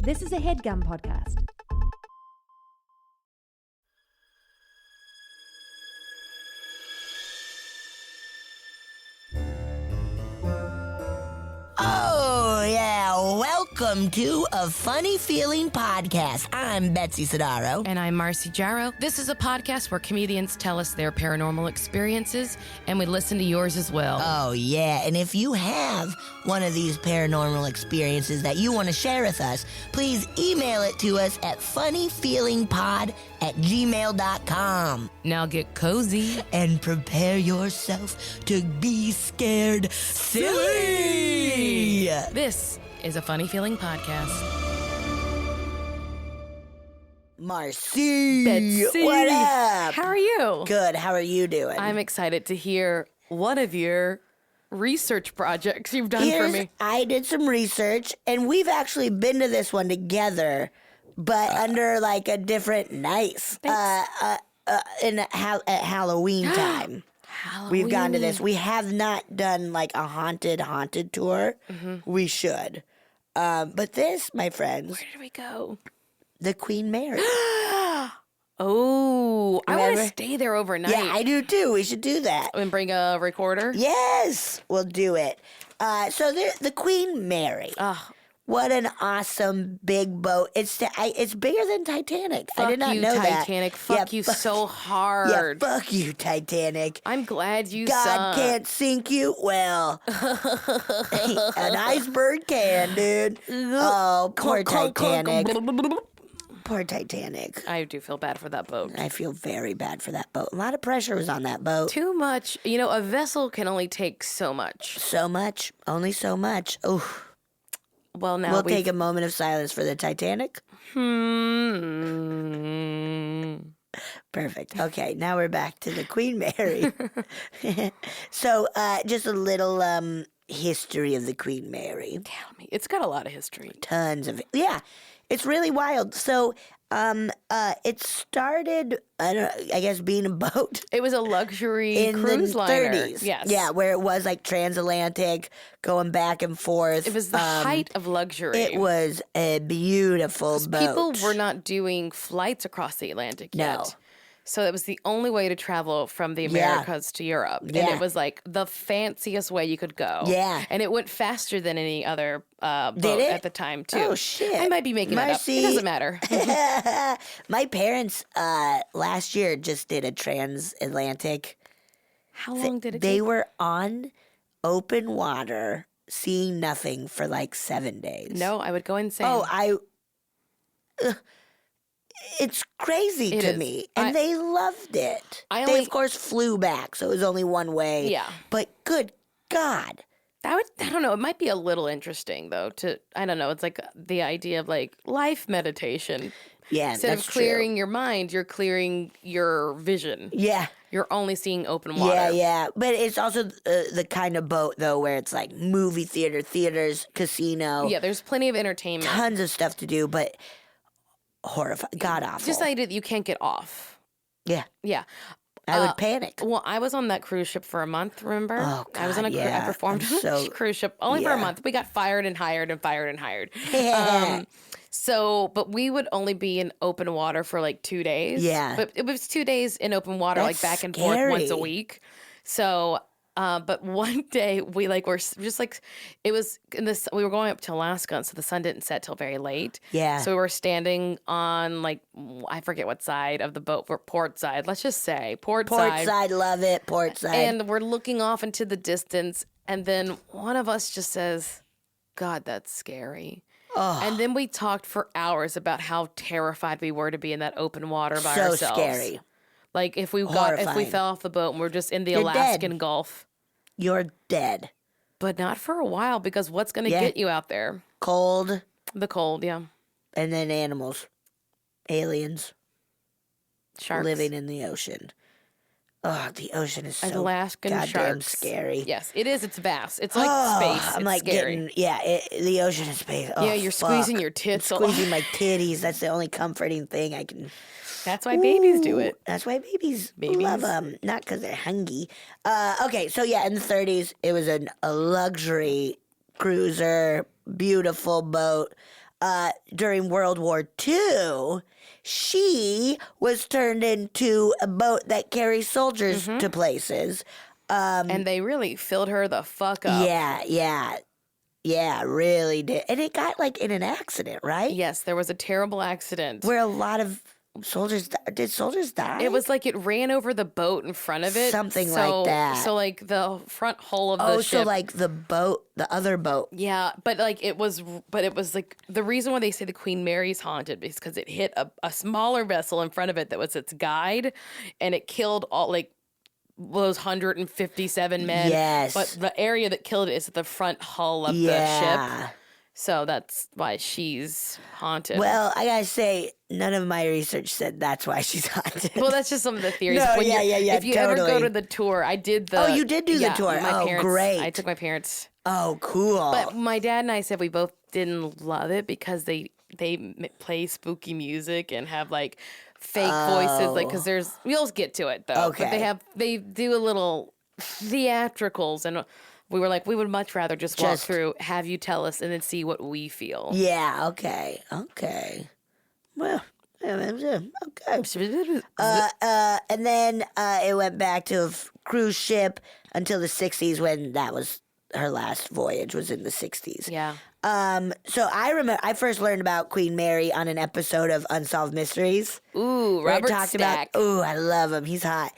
This is a HeadGum podcast. Oh, yeah. Welcome to A Funny Feeling Podcast. I'm Betsy Sidaro. And I'm Marcy Jarrow. This is a podcast where comedians tell us their paranormal experiences, and we listen to yours as well. Oh, yeah. And if you have one of these paranormal experiences that you want to share with us, please email it to us at funnyfeelingpod@gmail.com. Now get cozy. And prepare yourself to be scared silly. This is a Funny Feeling Podcast. Marcy. Betsy. What up? How are you? Good. How are you doing? I'm excited to hear one of your research projects you've done for me. I did some research, and we've actually been to this one together, but under like a different nights. At Halloween time. We've gone to this. We have not done like a haunted tour. Mm-hmm. We should. But this, my friends. Where did we go? The Queen Mary. Oh, I want to stay there overnight. Yeah, I do too. We should do that. And bring a recorder? Yes, we'll do it. So the Queen Mary. Oh, what an awesome big boat. It's bigger than Titanic. I did not know Titanic. that. Fuck you so hard. Yeah, fuck you, Titanic. I'm glad you God sunk. can't sink you. Well, an iceberg can, dude. Oh, poor Titanic. Poor Titanic. I do feel bad for that boat. I feel very bad for that boat. A lot of pressure was on that boat. Too much. You know, a vessel can only take so much. So much. Only so much. Ooh. Well, now we'll take a moment of silence for the Titanic. Perfect. Okay, now we're back to the Queen Mary. So, just a little history of the Queen Mary. Tell me. It's got a lot of history. Tons of it. Yeah, it's really wild. So, it started, I guess, being a boat. It was a luxury in cruise the liner. 30s. Yes. Yeah, where it was like transatlantic, going back and forth. It was the height of luxury. It was a beautiful boat. People were not doing flights across the Atlantic yet. No. So it was the only way to travel from the Americas to Europe. Yeah. And it was like the fanciest way you could go. Yeah. And it went faster than any other boat at the time, too. Oh, shit. I might be making that up. It doesn't matter. My parents last year just did a transatlantic. How long did it They take? were on open water, seeing nothing for like 7 days. No, I would go insane. Oh, it's crazy It to is. me. And they loved it. They, of course, flew back, so it was only one way. Yeah. But good God. I don't know. It might be a little interesting, though, I don't know. It's like the idea of like life meditation. Yeah, Instead that's of clearing true. your mind, you're clearing your vision. Yeah. You're only seeing open water. Yeah, yeah. But it's also the kind of boat, though, where it's like movie theaters, casino. Yeah, there's plenty of entertainment. Tons of stuff to do, but horrifying. God awful. Just the idea that you can't get off. Yeah. Yeah. I would panic. Well, I was on that cruise ship for a month, remember? Oh, God, I was on a yeah. I performed on a cruise ship only for a month. We got fired and hired and fired and hired. But we would only be in open water for like 2 days. Yeah. But it was 2 days in open water, That's like back and scary. forth once a week. So, but one day we like were just like, it was in this, we were going up to Alaska, and so the sun didn't set till very late. Yeah. So we were standing on like, I forget what side of the boat, port side, let's just say port side. Port side, love it. Port side. And we're looking off into the distance, and then one of us just says, God, that's scary. Oh. And then we talked for hours about how terrified we were to be in that open water by So ourselves. scary. Like if we Horrifying. fell off the boat and we're just in the You're Alaskan dead. Gulf. You're dead. But not for a while, because what's going to get you out there? Cold. The cold, yeah. And then animals. Aliens. Sharks. Living in the ocean. Oh, the ocean is so Alaskan goddamn sharks. scary. Yes, it is. It's vast. It's like space. I'm It's like scary. the ocean is space. Oh, Yeah, you're squeezing your tits. I'm squeezing my titties. That's the only comforting thing I can. That's why babies do it. That's why babies love them. Not because they're hungry. Okay, so yeah, in the 30s, it was a luxury cruiser, beautiful boat. during World War II, she was turned into a boat that carries soldiers to places. And they really filled her the fuck up. Yeah, really did. And it got like in an accident, right? Yes, there was a terrible accident. Where a lot of did soldiers die? It was like it ran over the boat in front of it. Something like that. So like the front hull of the ship. so like the other boat. Yeah, but it was like the reason why they say the Queen Mary's haunted is because it hit a smaller vessel in front of it that was its guide, and it killed all like those 157 men. Yes. But the area that killed it is at the front hull of the ship. So that's why she's haunted. Well, I gotta say, none of my research said that's why she's haunted. Well, that's just some of the theories. No, When yeah, If you ever go to the tour, I did the. Oh, you did do the tour. My parents, great. I took my parents. Oh, cool. But my dad and I said we both didn't love it because they play spooky music and have like fake voices, like because we'll get to it though. Okay. But they do a little theatricals, and we were like, we would much rather just walk through, have you tell us, and then see what we feel. Yeah. Okay. Well. Okay. And then it went back to a cruise ship until the 60s when that was her last voyage was in the 60s. Yeah. So I remember I first learned about Queen Mary on an episode of Unsolved Mysteries. Ooh, Robert Stack. Ooh, I love him. He's hot.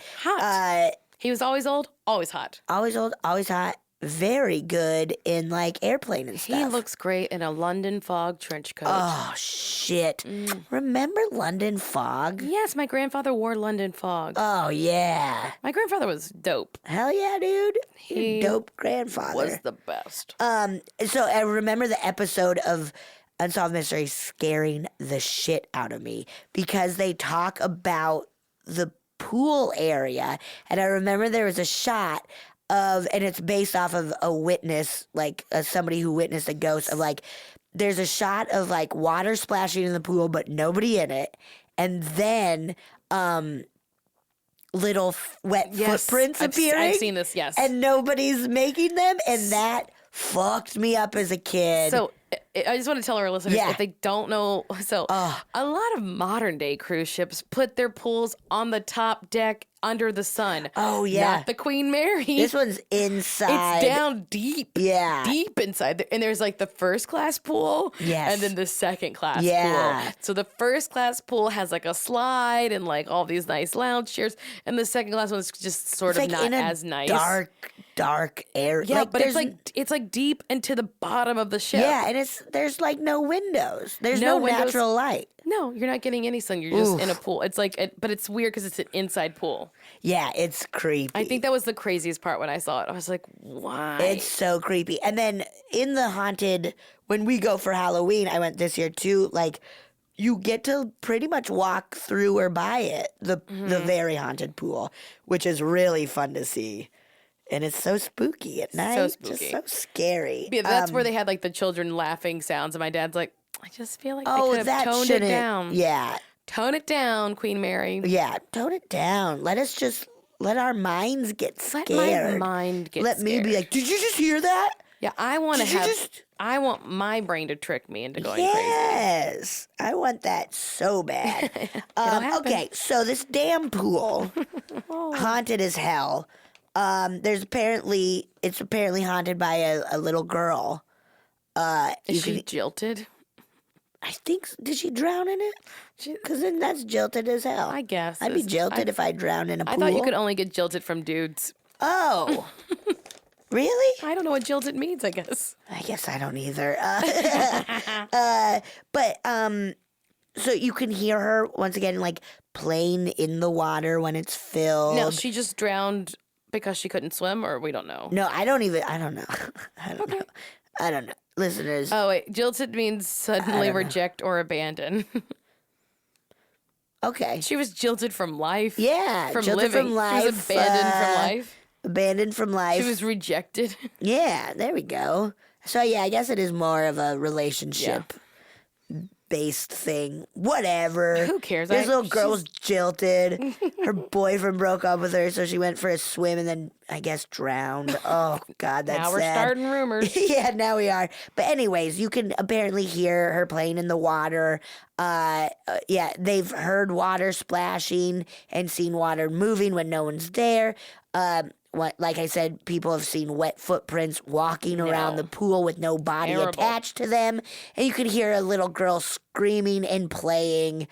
He was always old, always hot. Always old, always hot. Very good in like airplane and stuff. He looks great in a London Fog trench coat. Oh shit! Remember London Fog? Yes, my grandfather wore London Fog. Oh yeah. My grandfather was dope. Hell yeah, dude. He dope grandfather. Was the best. So I remember the episode of Unsolved Mysteries scaring the shit out of me because they talk about the pool area, and I remember there was a shot and it's based off of a witness, like somebody who witnessed a ghost of like, there's a shot of like water splashing in the pool, but nobody in it. And then, little wet footprints appearing. I've seen this, yes. And nobody's making them. And that fucked me up as a kid. So I just want to tell our listeners, if they don't know, a lot of modern day cruise ships put their pools on the top deck under the sun. Oh, yeah. Not the Queen Mary. This one's inside. It's down deep. Yeah. Deep inside. And there's like the first class pool. Yes. And then the second class pool. So the first class pool has like a slide and like all these nice lounge chairs. And the second class one's just sort of not as nice. Dark area. Yeah, like, but it's like deep into the bottom of the ship. Yeah, and there's like no windows. There's no natural light. No, you're not getting any sun. You're just in a pool. It's like, but it's weird because it's an inside pool. Yeah, it's creepy. I think that was the craziest part when I saw it. I was like, why? It's so creepy. And then in the haunted, when we go for Halloween, I went this year too, like you get to pretty much walk through or by it, the very haunted pool, which is really fun to see. And it's so spooky at night. So spooky. Just so scary. Yeah, that's where they had like the children laughing sounds. And my dad's like, I just feel like they could have toned it down. Yeah. Tone it down, Queen Mary. Yeah, tone it down. Let our minds get scared. Let my mind get scared. Let me be like, did you just hear that? Yeah, I want my brain to trick me into going crazy. Yes, I want that so bad. Okay, so this damn pool, haunted as hell. It's apparently haunted by a little girl. Is she jilted? I think, did she drown in it? Because then that's jilted as hell. I guess. I'd be jilted if I drowned in a pool. I thought you could only get jilted from dudes. Oh. Really? I don't know what jilted means, I guess. I guess I don't either. So you can hear her, once again, like, playing in the water when it's filled. No, she just drowned because she couldn't swim, or we don't know. No, I don't know. I don't know. Listeners. Oh, wait. Jilted means suddenly reject or abandon. Okay. She was jilted from life. Yeah. From jilted living. from life. She was abandoned from life. Abandoned from life. She was rejected. Yeah, there we go. So, yeah, I guess it is more of a relationship based thing. Whatever. Who cares? This little girl was jilted. Her boyfriend broke up with her, so she went for a swim and then, I guess, drowned. Oh, God, that's Now we're sad. starting rumors. Yeah, now we are. But anyways, you can apparently hear her playing in the water. Yeah, they've heard water splashing and seen water moving when no one's there. Like I said, people have seen wet footprints walking around the pool with no body attached to them. And you can hear a little girl screaming and playing.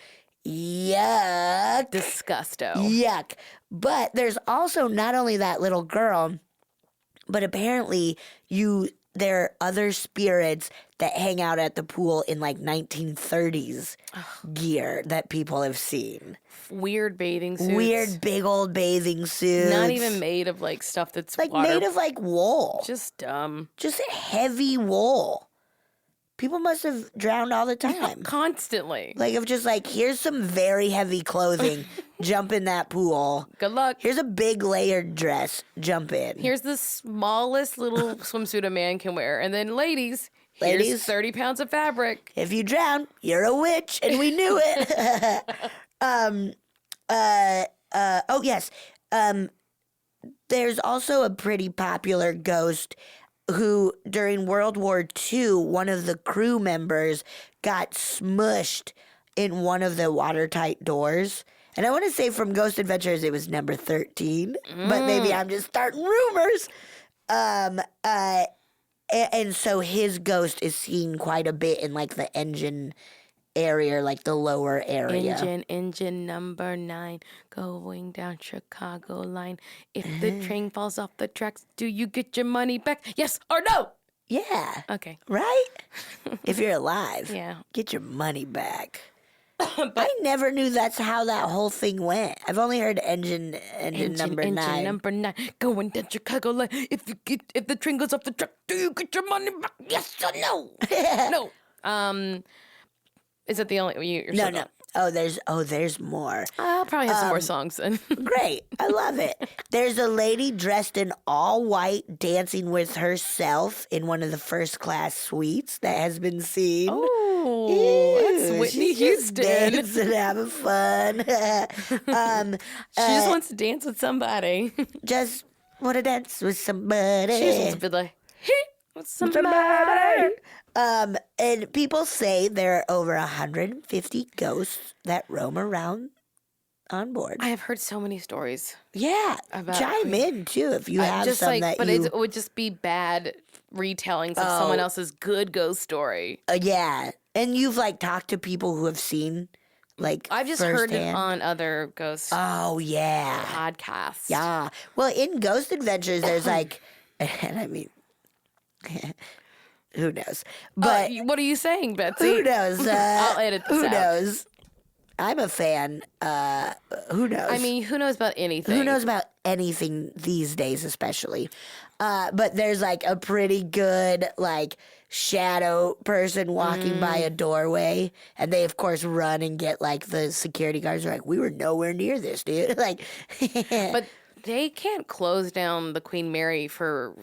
Yuck. Disgusto. Yuck. But there's also not only that little girl, but apparently there are other spirits that hang out at the pool in like 1930s gear that people have seen. Weird bathing suits. Weird big old bathing suits. Not even made of like stuff that's like water. made of like wool. Just dumb. Just heavy wool. People must have drowned all the time. Constantly. Like of just like, here's some very heavy clothing. Jump in that pool. Good luck. Here's a big layered dress. Jump in. Here's the smallest little swimsuit a man can wear. And then here's 30 pounds of fabric. If you drown, you're a witch, and we knew it. Oh, yes. There's also a pretty popular ghost who, during World War II, one of the crew members got smushed in one of the watertight doors. And I want to say from Ghost Adventures it was number 13, but maybe I'm just starting rumors. And so his ghost is seen quite a bit in like the engine area, like the lower area. Engine number 9 going down Chicago line. If the train falls off the tracks, do you get your money back? Yes or no? Yeah. Okay. Right? If you're alive, Yeah. get your money back. I never knew that's how that whole thing went. I've only heard engine number 9. Engine number 9 going down Chicago line. If the train goes off the track, do you get your money back? Yes or no? No. Is it the only you're No, still no. going? There's more. I'll probably have some more songs then. Great. I love it. There's a lady dressed in all white dancing with herself in one of the first class suites that has been seen. Oh, that's Whitney she's just Houston. dancing, having fun. She just wants to dance with somebody. Just want to dance with somebody. She just wants to be like, hey, with somebody. And people say there are over 150 ghosts that roam around on board. I have heard so many stories. Yeah, chime in too if you have just some like, that but you. it would just be bad retellings of someone else's good ghost story. Yeah, and you've like talked to people who have seen, like I've just heard it firsthand. on other ghost Oh yeah, podcasts. yeah. Well, in Ghost Adventures, there's like, and I mean, who knows? But what are you saying, Betsy? who knows? I'll edit this Who out. knows? I'm a fan. Who knows? I mean, who knows about anything? Who knows about anything these days, especially? But there's like a pretty good like shadow person walking by a doorway, and they of course run and get like the security guards are like, we were nowhere near this, dude. Like, But they can't close down the Queen Mary for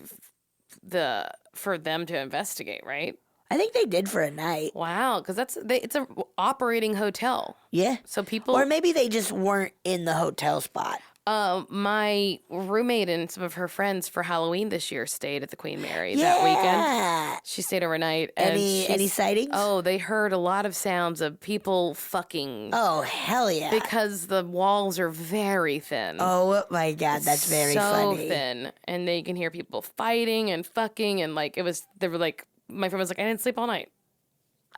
them to investigate, right? I think they did for a night. Wow, because it's a operating hotel. Yeah. So people, Or maybe they just weren't in the hotel spot. my roommate and some of her friends for Halloween this year stayed at the Queen Mary that weekend. Yeah. She stayed overnight. And Any sightings? Oh, they heard a lot of sounds of people fucking. Oh, hell yeah. Because the walls are very thin. Oh my God, that's very funny. So thin, and they can hear people fighting and fucking, and like they were like, my friend was like, I didn't sleep all night.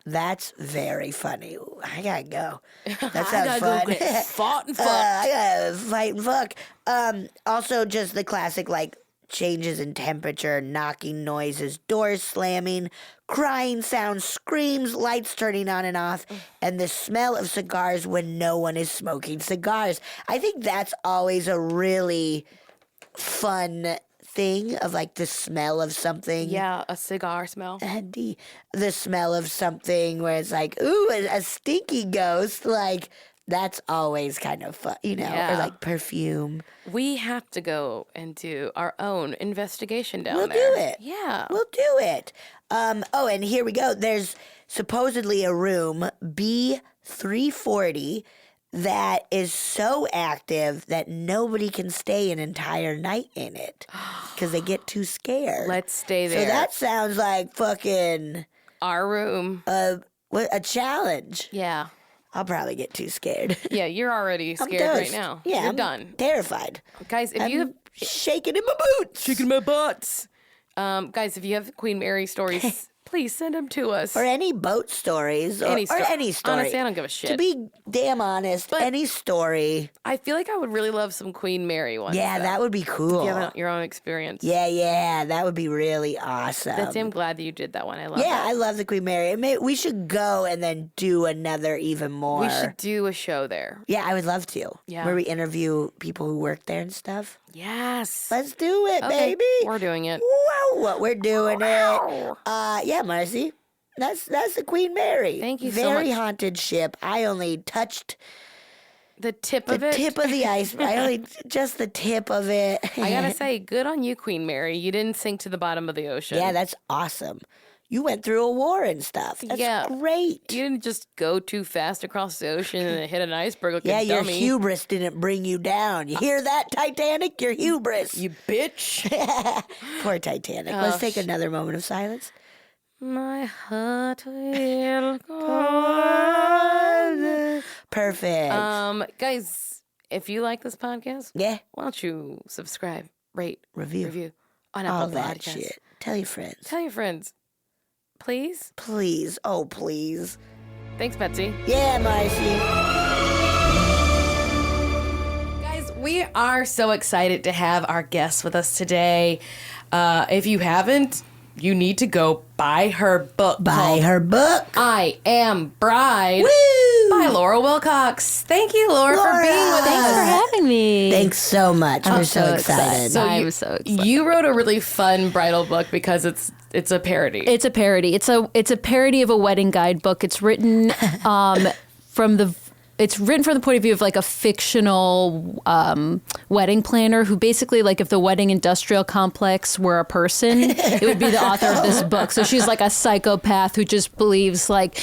That's very funny. Ooh, I gotta go. That I sounds gotta fun. go get fought and fucked. I gotta fight and fuck. Also, just the classic like changes in temperature, knocking noises, doors slamming, crying sounds, screams, lights turning on and off, and the smell of cigars when no one is smoking cigars. I think that's always a really fun thing of like the smell of something. Yeah, a cigar smell. And the smell of something where it's like, ooh, a stinky ghost. Like, that's always kind of fun, you know, Yeah. or like perfume. We have to go and do our own investigation down We'll there. do it. Yeah. We'll do it. And here we go. There's supposedly a room, B340, that is so active that nobody can stay an entire night in it because they get too scared. Let's stay there. So that sounds like fucking our room. a challenge. Yeah. I'll probably get too scared. Yeah, you're already scared right now. Yeah, you're I'm done. Terrified. Guys, if you have shaking in my boots. shaking my butts. Guys, if you have Queen Mary stories, please send them to us. Or any boat stories. Or any story. Honestly, I don't give a shit. To be damn honest, any story. I feel like I would really love some Queen Mary ones. Yeah, that would be cool. If you have your own experience. Yeah, that would be really awesome. Betsy, I'm glad that you did that one. I love Yeah, that. I love the Queen Mary. We should go and then do another even more. We should do a show there. Yeah, I would love to. Yeah. Where we interview people who work there and stuff. Yes. Let's do it, Okay, baby. we're doing it. Wow, we're doing it. Yeah, Marcy. That's the Queen Mary. Thank you so Very much. haunted ship. I only touched The tip the of it. tip of the ice. I only just the tip of it. I gotta say, good on you, Queen Mary. You didn't sink to the bottom of the ocean. Yeah, that's awesome. You went through a war and stuff. That's great. You didn't just go too fast across the ocean and hit an iceberg like Yeah, a your dummy. hubris didn't bring you down. You hear that, Titanic? Your hubris. You bitch. Poor Titanic. Let's take another moment of silence. My heart will go. Perfect. Guys, if you like this podcast, Yeah. why don't you subscribe, rate, Review. on All Apple that Podcasts. shit. Tell your friends. Tell your friends, please. Please. Oh, please. Thanks, Betsy. Yeah, Marcy. Guys, we are so excited to have our guest with us today. If you haven't, you need to go buy her book. Buy called her book. I Am Bride Woo! by Laura Wilcox. Thank you, Laura, for Laura! being with Thanks us. for having me. Than's so much. We're so so excited. excited. I'm so excited. You wrote a really fun bridal book because it's a parody. It's a parody. It's a parody of a wedding guidebook. It's written from the point of view of like a fictional wedding planner who basically, like, if the wedding industrial complex were a person, it would be the author of this book. So she's like a psychopath who just believes like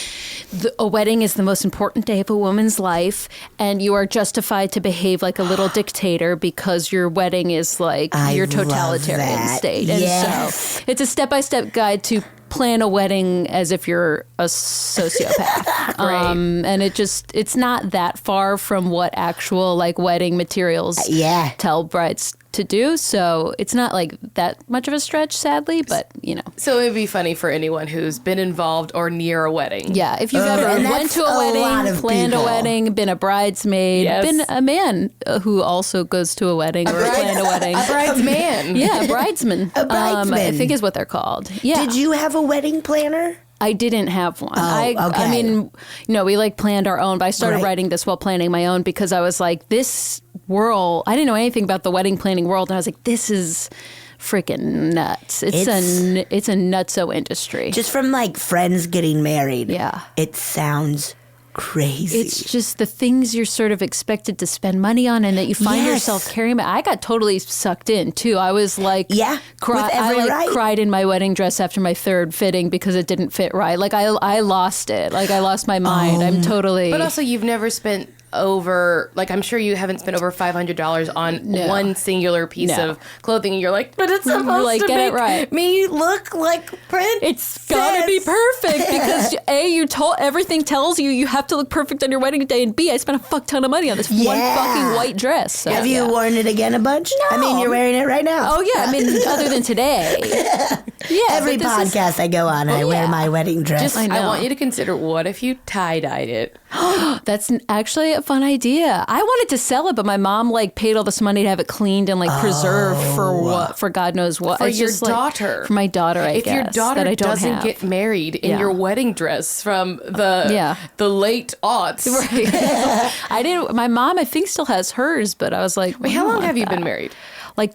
a wedding is the most important day of a woman's life, and you are justified to behave like a little dictator because your wedding is like your love totalitarian that. state. And Yes. so it's a step-by-step guide to plan a wedding as if you're a sociopath. And it's not that far from what actual like wedding materials tell brides to do. So it's not like that much of a stretch, sadly, but you know. So it would be funny for anyone who's been involved or near a wedding. Yeah, if you've and ever went that's to a a lot wedding, of planned people. a wedding, been a bridesmaid, Yes. been a man who also goes to a wedding or planned a wedding. A bridesman. Yeah, a bridesman. A bridesman. I think is what they're called. Yeah. Did you have a wedding planner? I didn't have one. I okay. mean, we like planned our own, but I started Right. writing this while planning my own because I was like, this world, I didn't know anything about the wedding planning world. And I was like, this is freaking nuts. It's a nutso industry. Just from like friends getting married. Yeah. It sounds crazy. It's just the things you're sort of expected to spend money on and that you find Yes. yourself carrying. I got totally sucked in too. I was like, with every right. cried in my wedding dress after my third fitting because it didn't fit right. Like I lost it. Like I lost my mind. I'm totally. But also, you've never spent over, like, I'm sure you haven't spent over $500 on one singular piece No. of clothing, and you're like, but it's supposed Like, to get it make right. me look like Prince. It's gotta be perfect because everything tells you have to look perfect on your wedding day, and B, I spent a fuck ton of money on this one Yeah. fucking white dress. So, Have you worn it again a bunch? I mean, you're wearing it right now. Oh yeah, I mean, other than today. Yeah, Every but this is- podcast I go on, I wear my wedding dress. Just, I I know. want you to consider, what if you tie-dyed it? That's actually a fun idea. I wanted to sell it, but my mom like paid all this money to have it cleaned and like preserved for God knows what. For It's your just, like, daughter. for my daughter, I If guess. your daughter that I don't doesn't have. get married in Yeah. your wedding dress from the late aughts. Right. I didn't. My mom, I think, still has hers, but I was like, Wait, I how don't long want have you that. been married? Like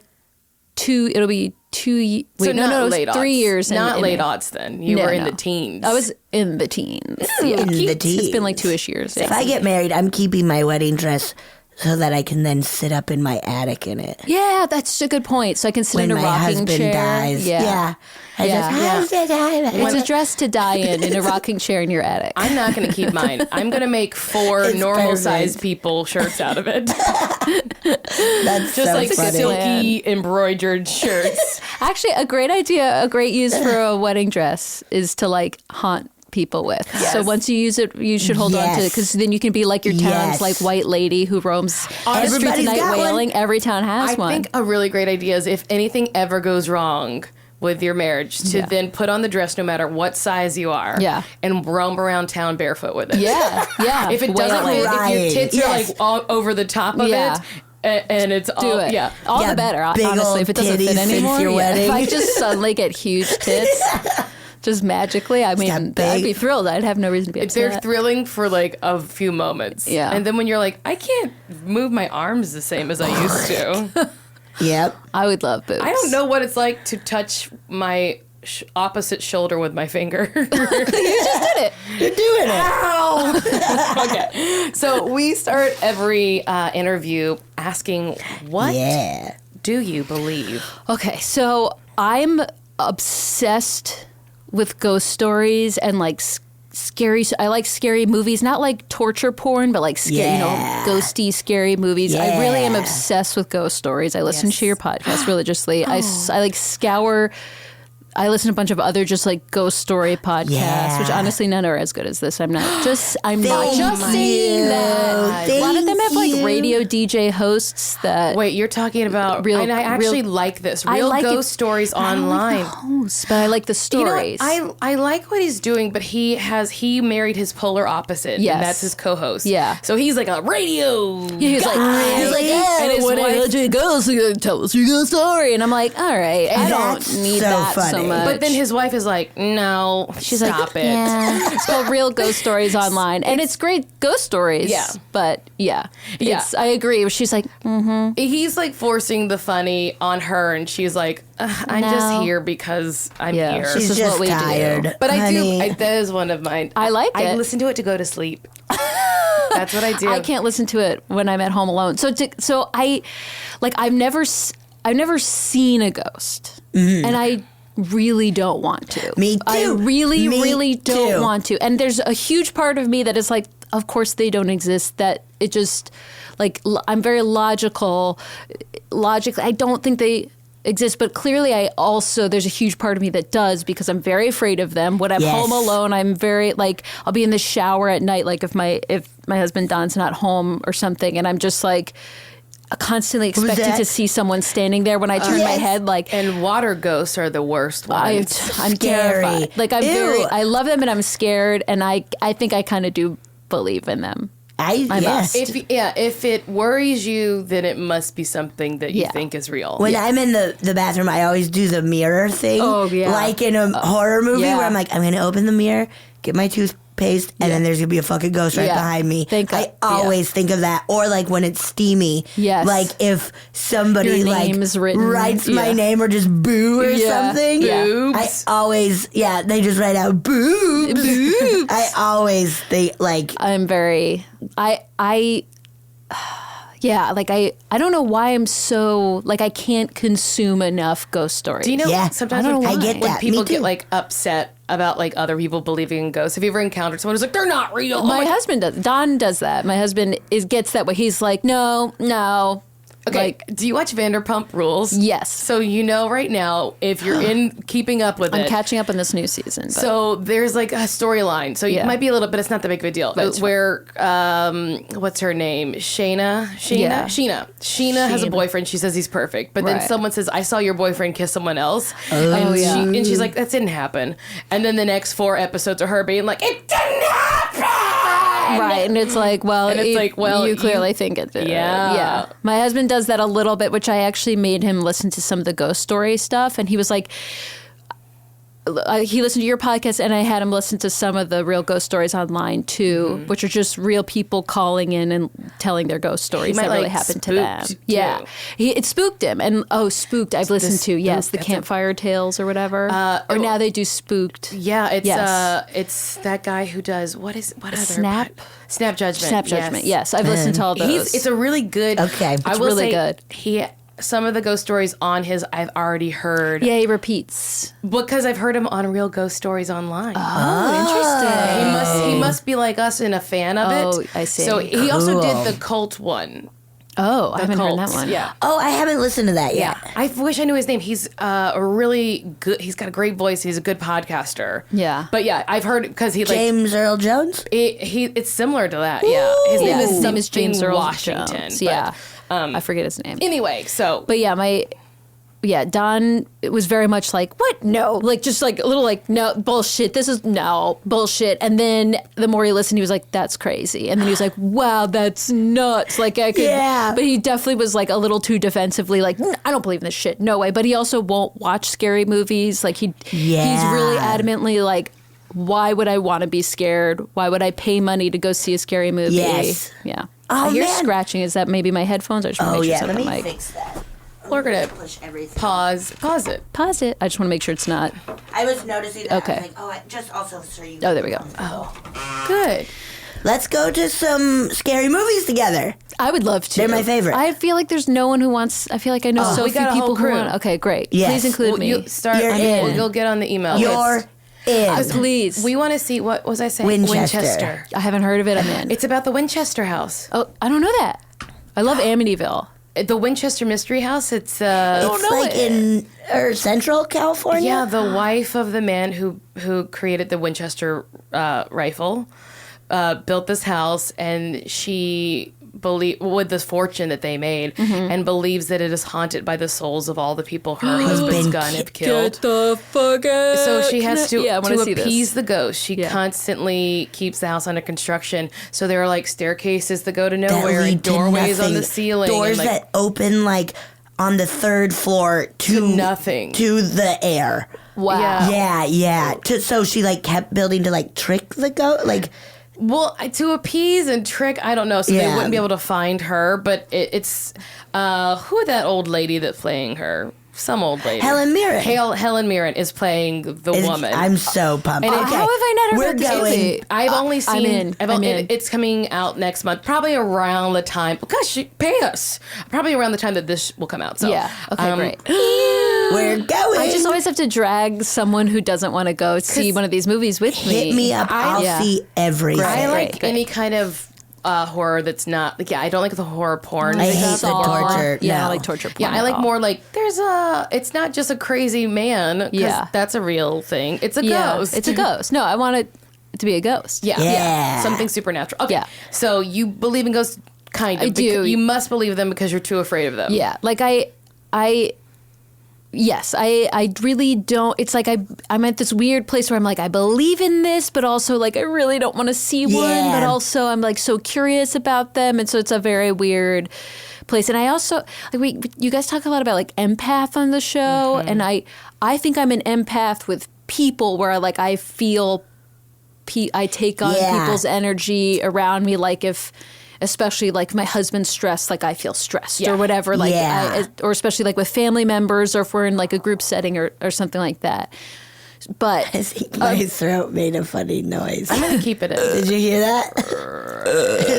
it'll be 2 years. So Wait, no, not late it's 3 aughts. years. Not late aughts then. You No, were in no. the teens. I was in the teens. Yeah. In the It's been like teens. 2-ish years. If I get married, I'm keeping my wedding dress so that I can then sit up in my attic in it. Yeah, that's a good point. So I can sit When in a my rocking husband chair. dies. Yeah. It's a dress to die in a rocking chair in your attic. I'm not going to keep mine. I'm going to make 4 normal-sized people shirts out of it. That's Just so like funny. silky embroidered shirts. Actually, a great idea, a great use for a wedding dress is to like haunt people with. Yes. So once you use it, you should hold on to it because then you can be like your town's Yes. like white lady who roams the streets at Everybody's night got one. wailing. Every town has I one. think a really great idea is if anything ever goes wrong with your marriage, to then put on the dress no matter what size you are, and roam around town barefoot with it. Yeah, yeah. If it doesn't fit, if your tits are like all over the top of it, and it's all, it. yeah. All the better, big honestly. old If it doesn't titties fit since anymore, your wedding. if I just suddenly get huge tits, just magically, I mean, got I'd big- be thrilled. I'd have no reason to be They're upset. thrilling for like a few moments. Yeah. And then when you're like, I can't move my arms the same as I used to. Yep. I would love boobs. I don't know what it's like to touch my opposite shoulder with my finger. You just did it. You're doing it. Ow! Okay. So we start every interview asking, what Yeah. do you believe? Okay, so I'm obsessed with ghost stories and like scary. I like scary movies, not like torture porn, but like scary, Yeah. ghosty, scary movies. I really am Yeah. obsessed with ghost stories. I listen Yes. to your podcast religiously. I like scour. I listen to a bunch of other just like ghost story podcasts, which Yeah. honestly none are as good as this. I'm not just Thank saying you. that. A lot of them have like Thank you. radio DJ hosts that Wait, you're talking about Real- and I actually real- like this. I Real like it. ghost stories I don't like online. the hosts, but I like the You know stories. what? I like what he's doing, but he married his polar opposite. Yes. And that's his co-host. Yeah. So he's like a radio. He's like, yeah, And his when I wife- let you go, so you tell us your ghost story. And I'm like, all right, I don't That's need so that so funny. much. But then his wife is like, no, she's stop like, it. yeah. It's called Real Ghost Stories Online. And it's great ghost stories. Yeah. But yeah. Yeah. I agree. She's like, He's like forcing the funny on her, and she's like, I'm No. just here because I'm Yeah, here. This She's is just what we do. tired. But honey. that is one of mine. I like I it. listen to it to go to sleep. That's what I do. I can't listen to it when I'm at home alone. So I've never seen a ghost, and I really don't want to. Me too. I really, Me really don't too. want to. And there's a huge part of me that is like, of course they don't exist. That it just like I'm very logical. Logically, I don't think they exist, but clearly there's a huge part of me that does because I'm very afraid of them. When I'm Yes. home alone, I'm very like I'll be in the shower at night, like if my husband Don's not home or something, and I'm just like constantly expecting that? to see someone standing there when I turn my Yes. head like And water ghosts are the worst ones. I'm Scary. terrified. Like Ew. I love them and I'm scared and I think I kind of do believe in them. I must. If it worries you, then it must be something that you Yeah. think is real. When I'm in the bathroom, I always do the mirror thing. Oh, yeah. Like in a horror movie yeah. where I'm like, I'm going to open the mirror, get my toothpaste, and then there's going to be a fucking ghost right Yeah. behind me. Thank I God. always think of that. Or like when it's steamy. Yes. Like if somebody Your like name's written. writes my Yeah. name or just boo or Yeah. something. Yeah. Boobs. I always, they just write out boobs. I always think like, I'm very yeah, like I don't know why I'm so like I can't consume enough ghost stories. Do you know Yeah. sometimes I don't when, know I get when that. people Me too. get like upset about like other people believing in ghosts? Have you ever encountered someone who's like, they're not real? My husband does. Don does that. My husband gets that way. He's like, no. Okay, Like, do you watch Vanderpump Rules? yes. So you know right now, if you're in keeping up with I'm it. catching up on this new season. But So there's like a storyline. So Yeah. it might be a little, but it's not that big of a deal. That's Where what's her name? Yeah. Sheena has a Sheena. boyfriend. She says he's perfect, but then Right. someone says, "I saw your boyfriend kiss someone else," Oh, yeah. and she's like, "That didn't happen." And then the next 4 episodes are her being like, "It didn't happen." right, and it's like, well, And it's like, well, you you- clearly think it did. Yeah. yeah. My husband does that a little bit, which I actually made him listen to some of the ghost story stuff, and he was like, he listened to your podcast, and I had him listen to some of the real ghost stories online too, which are just real people calling in and telling their ghost stories that really happened to them. Yeah, it spooked him, and spooked. I've listened to the Campfire Tales or whatever, or now they do Spooked. Yeah, it's that guy who does what other Snap Judgment. Snap Judgment. Yes, I've listened to all those. It's a really good. Okay, I will really say good. Some of the ghost stories on his I've already heard. Yeah, he repeats. Because I've heard him on Real Ghost Stories online. Oh, interesting. He must be like us and a fan of it. Oh, I see. So he also did the cult one. Oh, I haven't heard Cults. that one. Yeah. Oh, I haven't listened to that yet. I wish I knew his name. He's a really good. He's got a great voice. He's a good podcaster. Yeah. But yeah, I've heard because he James Earl Jones? It's similar to that. Yeah. His name is James Earl Washington. Jones. But, Yeah. I forget his name. Anyway, so. But yeah, Don was very much like, what? No. Like, just like a little like, no, bullshit. This is, no, bullshit. And then the more he listened, he was like, that's crazy. And then he was like, wow, that's nuts. Like, I could. Yeah. But he definitely was like a little too defensively, like, I don't believe in this shit. No way. But he also won't watch scary movies. Like, he's really adamantly like, why would I want to be scared? Why would I pay money to go see a scary movie? Yes. Yeah. Oh, I hear man. scratching. Is that maybe my headphones? I just want to make sure it's let not me the mic. fix that. We're going to Push everything. pause it. Pause it. I just want to make sure it's not. I was noticing that. Okay. I was like, I just also so you. Oh, there we go. Good. Let's go to some scary movies together. I would love to. They're my favorite. I feel like there's no one who wants. I feel like I know so we few got a people whole who crew. want. Okay, great. Yes. Please include me. You start. You're in. You'll get on the email. You're in. Please. We want to see, what was I saying? Winchester. I haven't heard of it. I'm in. It's about the Winchester house. Oh, I don't know that. I love Amityville. The Winchester Mystery House. It's It's like in Central California. yeah, the wife of the man who created the Winchester rifle built this house, and she with the fortune that they made, and believes that it is haunted by the souls of all the people her husband's been gun have killed. Get the fuck out. So she has to see appease this. the ghost. She constantly keeps the house under construction. So there are like staircases that go to that nowhere lead and to doorways on the nothing. ceiling. Doors and like, that open like on the third floor to nothing. to the air. Wow. Yeah. So she like kept building to like trick the ghost. Like well, to appease and trick, I don't know. So they Yeah. wouldn't be able to find her. But it's who that old lady that's playing her? Some old lady. Helen Mirren. Helen Mirren is playing the woman. I'm so pumped. And okay. How have I not heard We're about this going. movie? I've only seen. I'm in. It's coming out next month, probably around the time. Gosh, pay us. Probably around the time that this will come out. So Yeah. Okay, great. We're going. I just always have to drag someone who doesn't want to go see one of these movies with me. hit me up. I'll Yeah. see everything. I like Great. any kind of horror that's not like I don't like the horror porn. I hate stuff. the torture. Yeah, no. I like torture porn. Yeah, I at like all. more like it's not just a crazy man. 'Cause Yeah. that's a real thing. It's a Yeah, ghost. it's a ghost. No, I want it to be a ghost. Yeah. something supernatural. Okay, Yeah. so you believe in ghosts, kind of. I do. You must believe them because you're too afraid of them. Yeah, like yes, I really don't. It's like I'm at this weird place where I'm like, I believe in this, but also like I really don't want to see one, Yeah. but also I'm like so curious about them, and so it's a very weird place. And I also like you guys talk a lot about like empath on the show, and I think I'm an empath with people where I feel I take on Yeah. people's energy around me, like if. Especially like my husband's stressed, like I feel stressed or whatever, like Yeah. or especially like with family members or if we're in like a group setting or something like that. But My throat made a funny noise. I'm gonna keep it in. Did you hear that?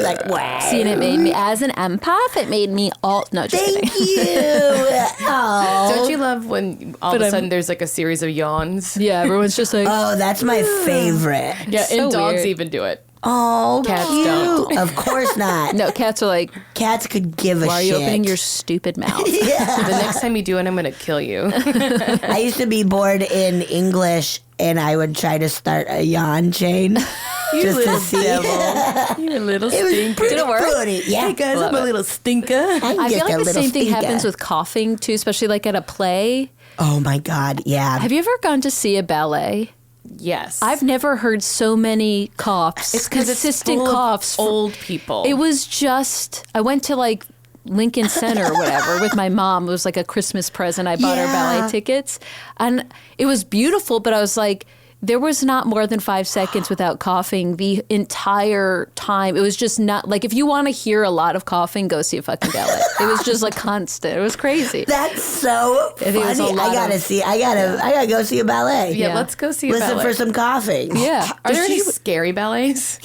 Like, wow. see, and it made me as an empath, it made me all no, just Thank kidding. you. Oh. Don't you love when all of a sudden there's like a series of yawns? Yeah, everyone's just like, Oh, that's my favorite. Yeah, so and dogs weird. even do it. Oh, Cats cute. don't. Of course not. no, cats are like, Cats could give a why are you shit. opening your stupid mouth? The next time you do it, I'm gonna kill you. I used to be bored in English, and I would try to start a yawn chain just to see. You're a little It was pretty Did it work? funny. Yeah, Hey guys, I'm a little stinker. I'm I just feel like a the little same thing stinker. happens with coughing too, especially like at a play. Oh my god, yeah. Have you ever gone to see a ballet? Yes, I've never heard so many coughs. It's 'cause it's consistent full of coughs. old people. It was just I went to like Lincoln Center or whatever with my mom. It was like a Christmas present. I bought her ballet tickets. And it was beautiful, but I was like, there was not more than 5 seconds without coughing the entire time. It was just not like, if you want to hear a lot of coughing, go see a fucking ballet. It was just like constant. It was crazy. That's so funny. I gotta go see a ballet. Yeah, let's go see a ballet. Listen for some coughing. Yeah. Are there any scary ballets?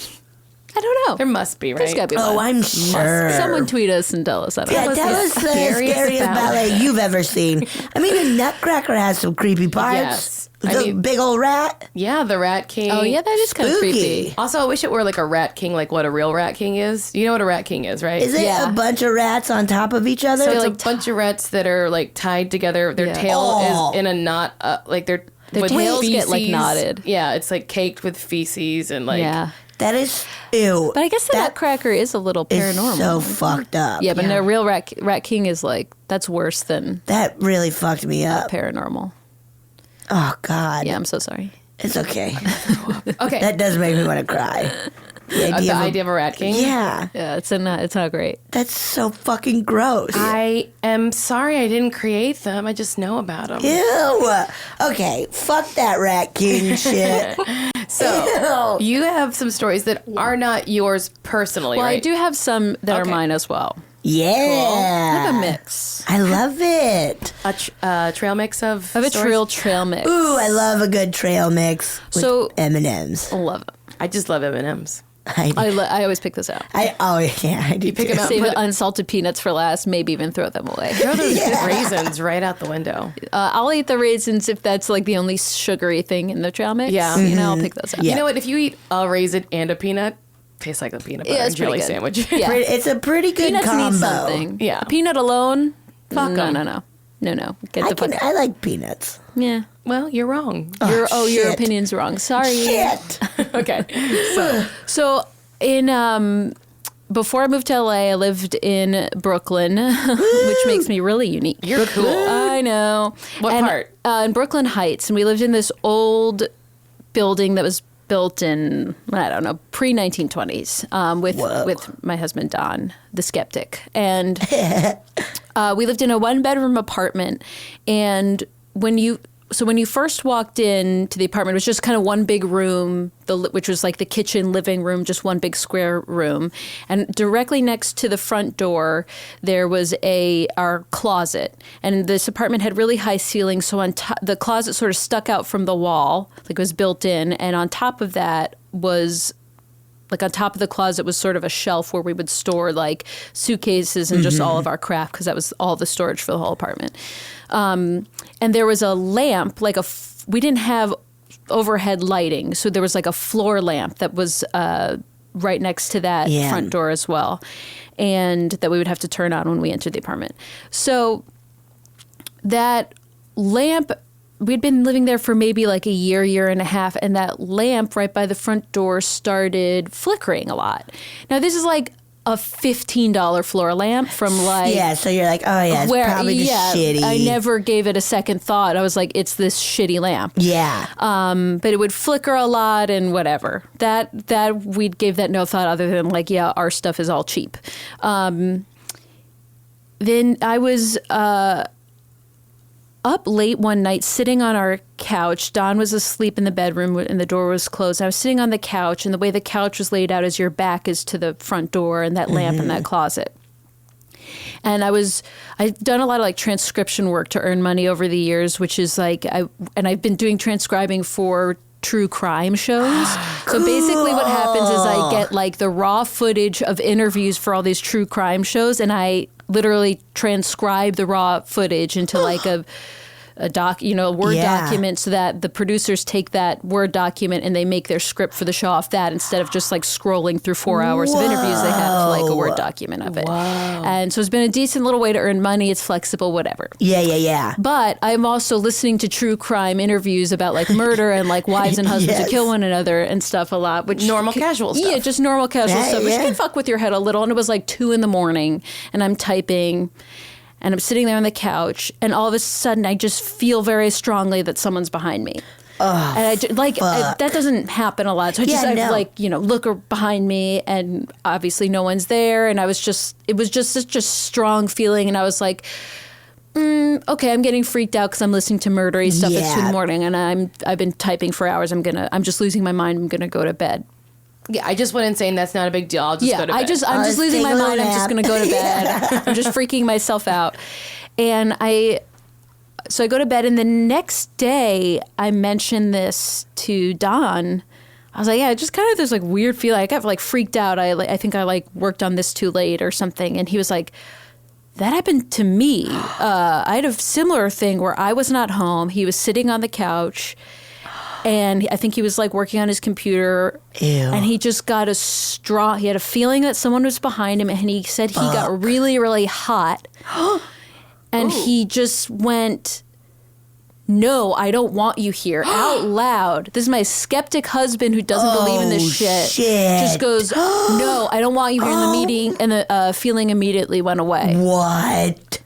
I don't know. There must be, right? There's gotta be one. I'm sure. Someone tweet us and tell us. I don't know. Tell us the scariest ballet you've ever seen. I mean, the Nutcracker has some creepy parts. Yes. The big old rat. Yeah, the Rat King. Oh, yeah, that is kind of creepy. Also, I wish it were like a Rat King, like what a real Rat King is. You know what a Rat King is, right? Is it a bunch of rats on top of each other? So it's a bunch of rats that are like tied together. Their tail is in a knot, like their tails get like feces. knotted. Yeah, it's like caked with feces and like. That is ew. But I guess the Nutcracker is a little paranormal. It's so fucked up. Yeah, but no, real Rat King is like, that's worse than That really fucked me up. paranormal. Oh God. Yeah, I'm so sorry. It's okay. Okay. That does make me want to cry. The idea of a Rat King? Yeah. Yeah, it's not great. That's so fucking gross. I am sorry I didn't create them. I just know about them. Ew. Okay, fuck that Rat King shit. So you have some stories that are not yours personally, Well, right? I do have some that are mine as well. Yeah. I have a mix. I love it. A trail mix of I have a stories? trail mix. Ooh, I love a good trail mix with So- M&Ms. I love it. I just love M&Ms. I always pick this out. I do pick too. 'em out. Save the unsalted peanuts for last, maybe even throw them away. Throw those raisins right out the window. I'll eat the raisins if that's like the only sugary thing in the trail mix. Yeah. You know, I'll pick those out. Yeah. You know what? If you eat a raisin and a peanut, tastes like a peanut butter Yeah, and it's pretty jelly good. sandwich. Yeah. It's a pretty good Peanuts combo. need something. Yeah. A peanut alone? Fuck no, 'em. no. Get the fuck out. I like peanuts. Yeah. Well, you're wrong. Your shit. opinion's wrong. Sorry. Shit. Okay. So in before I moved to LA, I lived in Brooklyn, which makes me really unique. You're cool. I know. What part? In Brooklyn Heights, and we lived in this old building that was built in, I don't know, pre-1920s with my husband Don, the skeptic, and we lived in a 1-bedroom apartment. And when you first walked into the apartment, it was just kind of one big room, which was like the kitchen, living room, just one big square room. And directly next to the front door, there was our closet. And this apartment had really high ceilings, so the closet sort of stuck out from the wall, like it was built in. And on top of that was, like on top of the closet was sort of a shelf where we would store like suitcases and just all of our crap, because that was all the storage for the whole apartment. And there was a lamp, like we didn't have overhead lighting, so there was like a floor lamp that was right next to that front door as well, and that we would have to turn on when we entered the apartment. So that lamp, we'd been living there for maybe like a year and a half, and that lamp right by the front door started flickering a lot. Now, this is like a $15 floor lamp from like... Yeah, so you're like, oh yeah, it's probably just shitty. I never gave it a second thought. I was like, it's this shitty lamp. Yeah. But it would flicker a lot and whatever. That we gave that no thought other than like, yeah, our stuff is all cheap. Then I was... up late one night, sitting on our couch. Don was asleep in the bedroom and the door was closed. I was sitting on the couch, and the way the couch was laid out is your back is to the front door and that lamp in that closet. And I've done a lot of like transcription work to earn money over the years, which is like, I've been doing transcribing for true crime shows. So basically what happens is I get like the raw footage of interviews for all these true crime shows, and I literally transcribe the raw footage into like a Word document, so that the producers take that Word document and they make their script for the show off that, instead of just like scrolling through 4 hours of interviews. They have like a Word document of it. And so it's been a decent little way to earn money. It's flexible, whatever. Yeah. But I'm also listening to true crime interviews about like murder and like wives and husbands who kill one another and stuff a lot. Which Normal casual stuff. Yeah, just normal casual stuff, which can fuck with your head a little. And it was like 2 a.m, and I'm typing, and I'm sitting there on the couch, and all of a sudden I just feel very strongly that someone's behind me. and that doesn't happen a lot. So I look behind me, and obviously no one's there. And it was just such a strong feeling. And I was like, okay, I'm getting freaked out because I'm listening to murdery stuff at 2 a.m. and I've been typing for hours. I'm just losing my mind. I'm gonna go to bed. Yeah, I just went insane. That's not a big deal. I'll just go to bed. I'm just losing my mind. I'm just going to go to bed. I'm just freaking myself out. And so I go to bed, and the next day I mentioned this to Don. I was like, yeah, just kind of this like weird feeling. I got like freaked out. I think I like worked on this too late or something. And he was like, that happened to me. I had a similar thing where I was not home. He was sitting on the couch. And I think he was like working on his computer. Ew. And he just got he had a feeling that someone was behind him. And he said he got really, really hot. And he just went, no, I don't want you here, out loud. This is my skeptic husband who doesn't believe in this shit. Just goes, no, I don't want you here in the meeting. And the feeling immediately went away. What?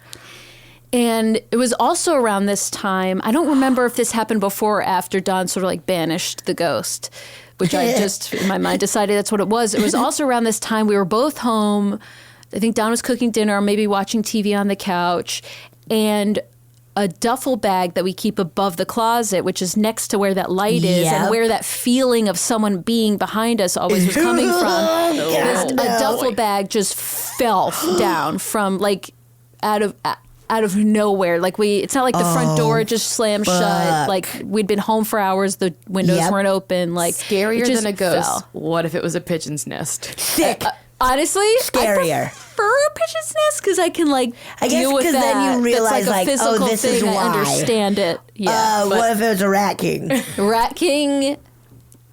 And it was also around this time, I don't remember if this happened before or after Don sort of like banished the ghost, which I just, in my mind, decided that's what it was. It was also around this time we were both home. I think Don was cooking dinner or maybe watching TV on the couch. And a duffel bag that we keep above the closet, which is next to where that light is and where that feeling of someone being behind us always was coming from. A duffel bag just fell down from like out of nowhere. Like it's not like the front door just slammed shut. Like we'd been home for hours. The windows weren't open. Like scarier than a ghost. What if it was a pigeon's nest? Sick. Honestly, scarier. I prefer a pigeon's nest because I can deal with that. Then you realize that's like a physical this thing. is why. I understand it. Yeah. What if it was a rat king? Rat king,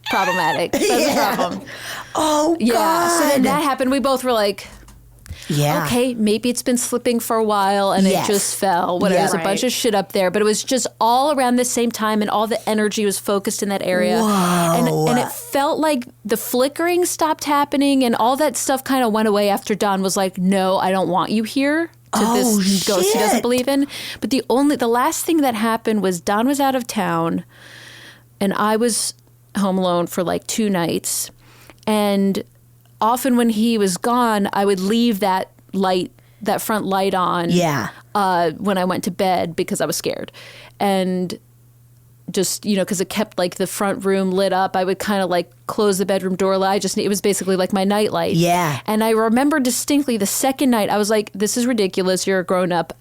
problematic. That's a problem. Oh, God. Yeah. So then that happened. We both were like, okay, maybe it's been slipping for a while and it just fell. Whatever. There's a bunch of shit up there. But it was just all around the same time and all the energy was focused in that area. Whoa. And it felt like the flickering stopped happening and all that stuff kind of went away after Don was like, no, I don't want you here. To this ghost he doesn't believe in. But the last thing that happened was Don was out of town and I was home alone for like 2 nights. And often when he was gone, I would leave that front light on when I went to bed because I was scared. And just, because it kept like the front room lit up, I would kind of like close the bedroom door light. It was basically like my night light. Yeah. And I remember distinctly the second night, I was like, this is ridiculous. You're a grown up.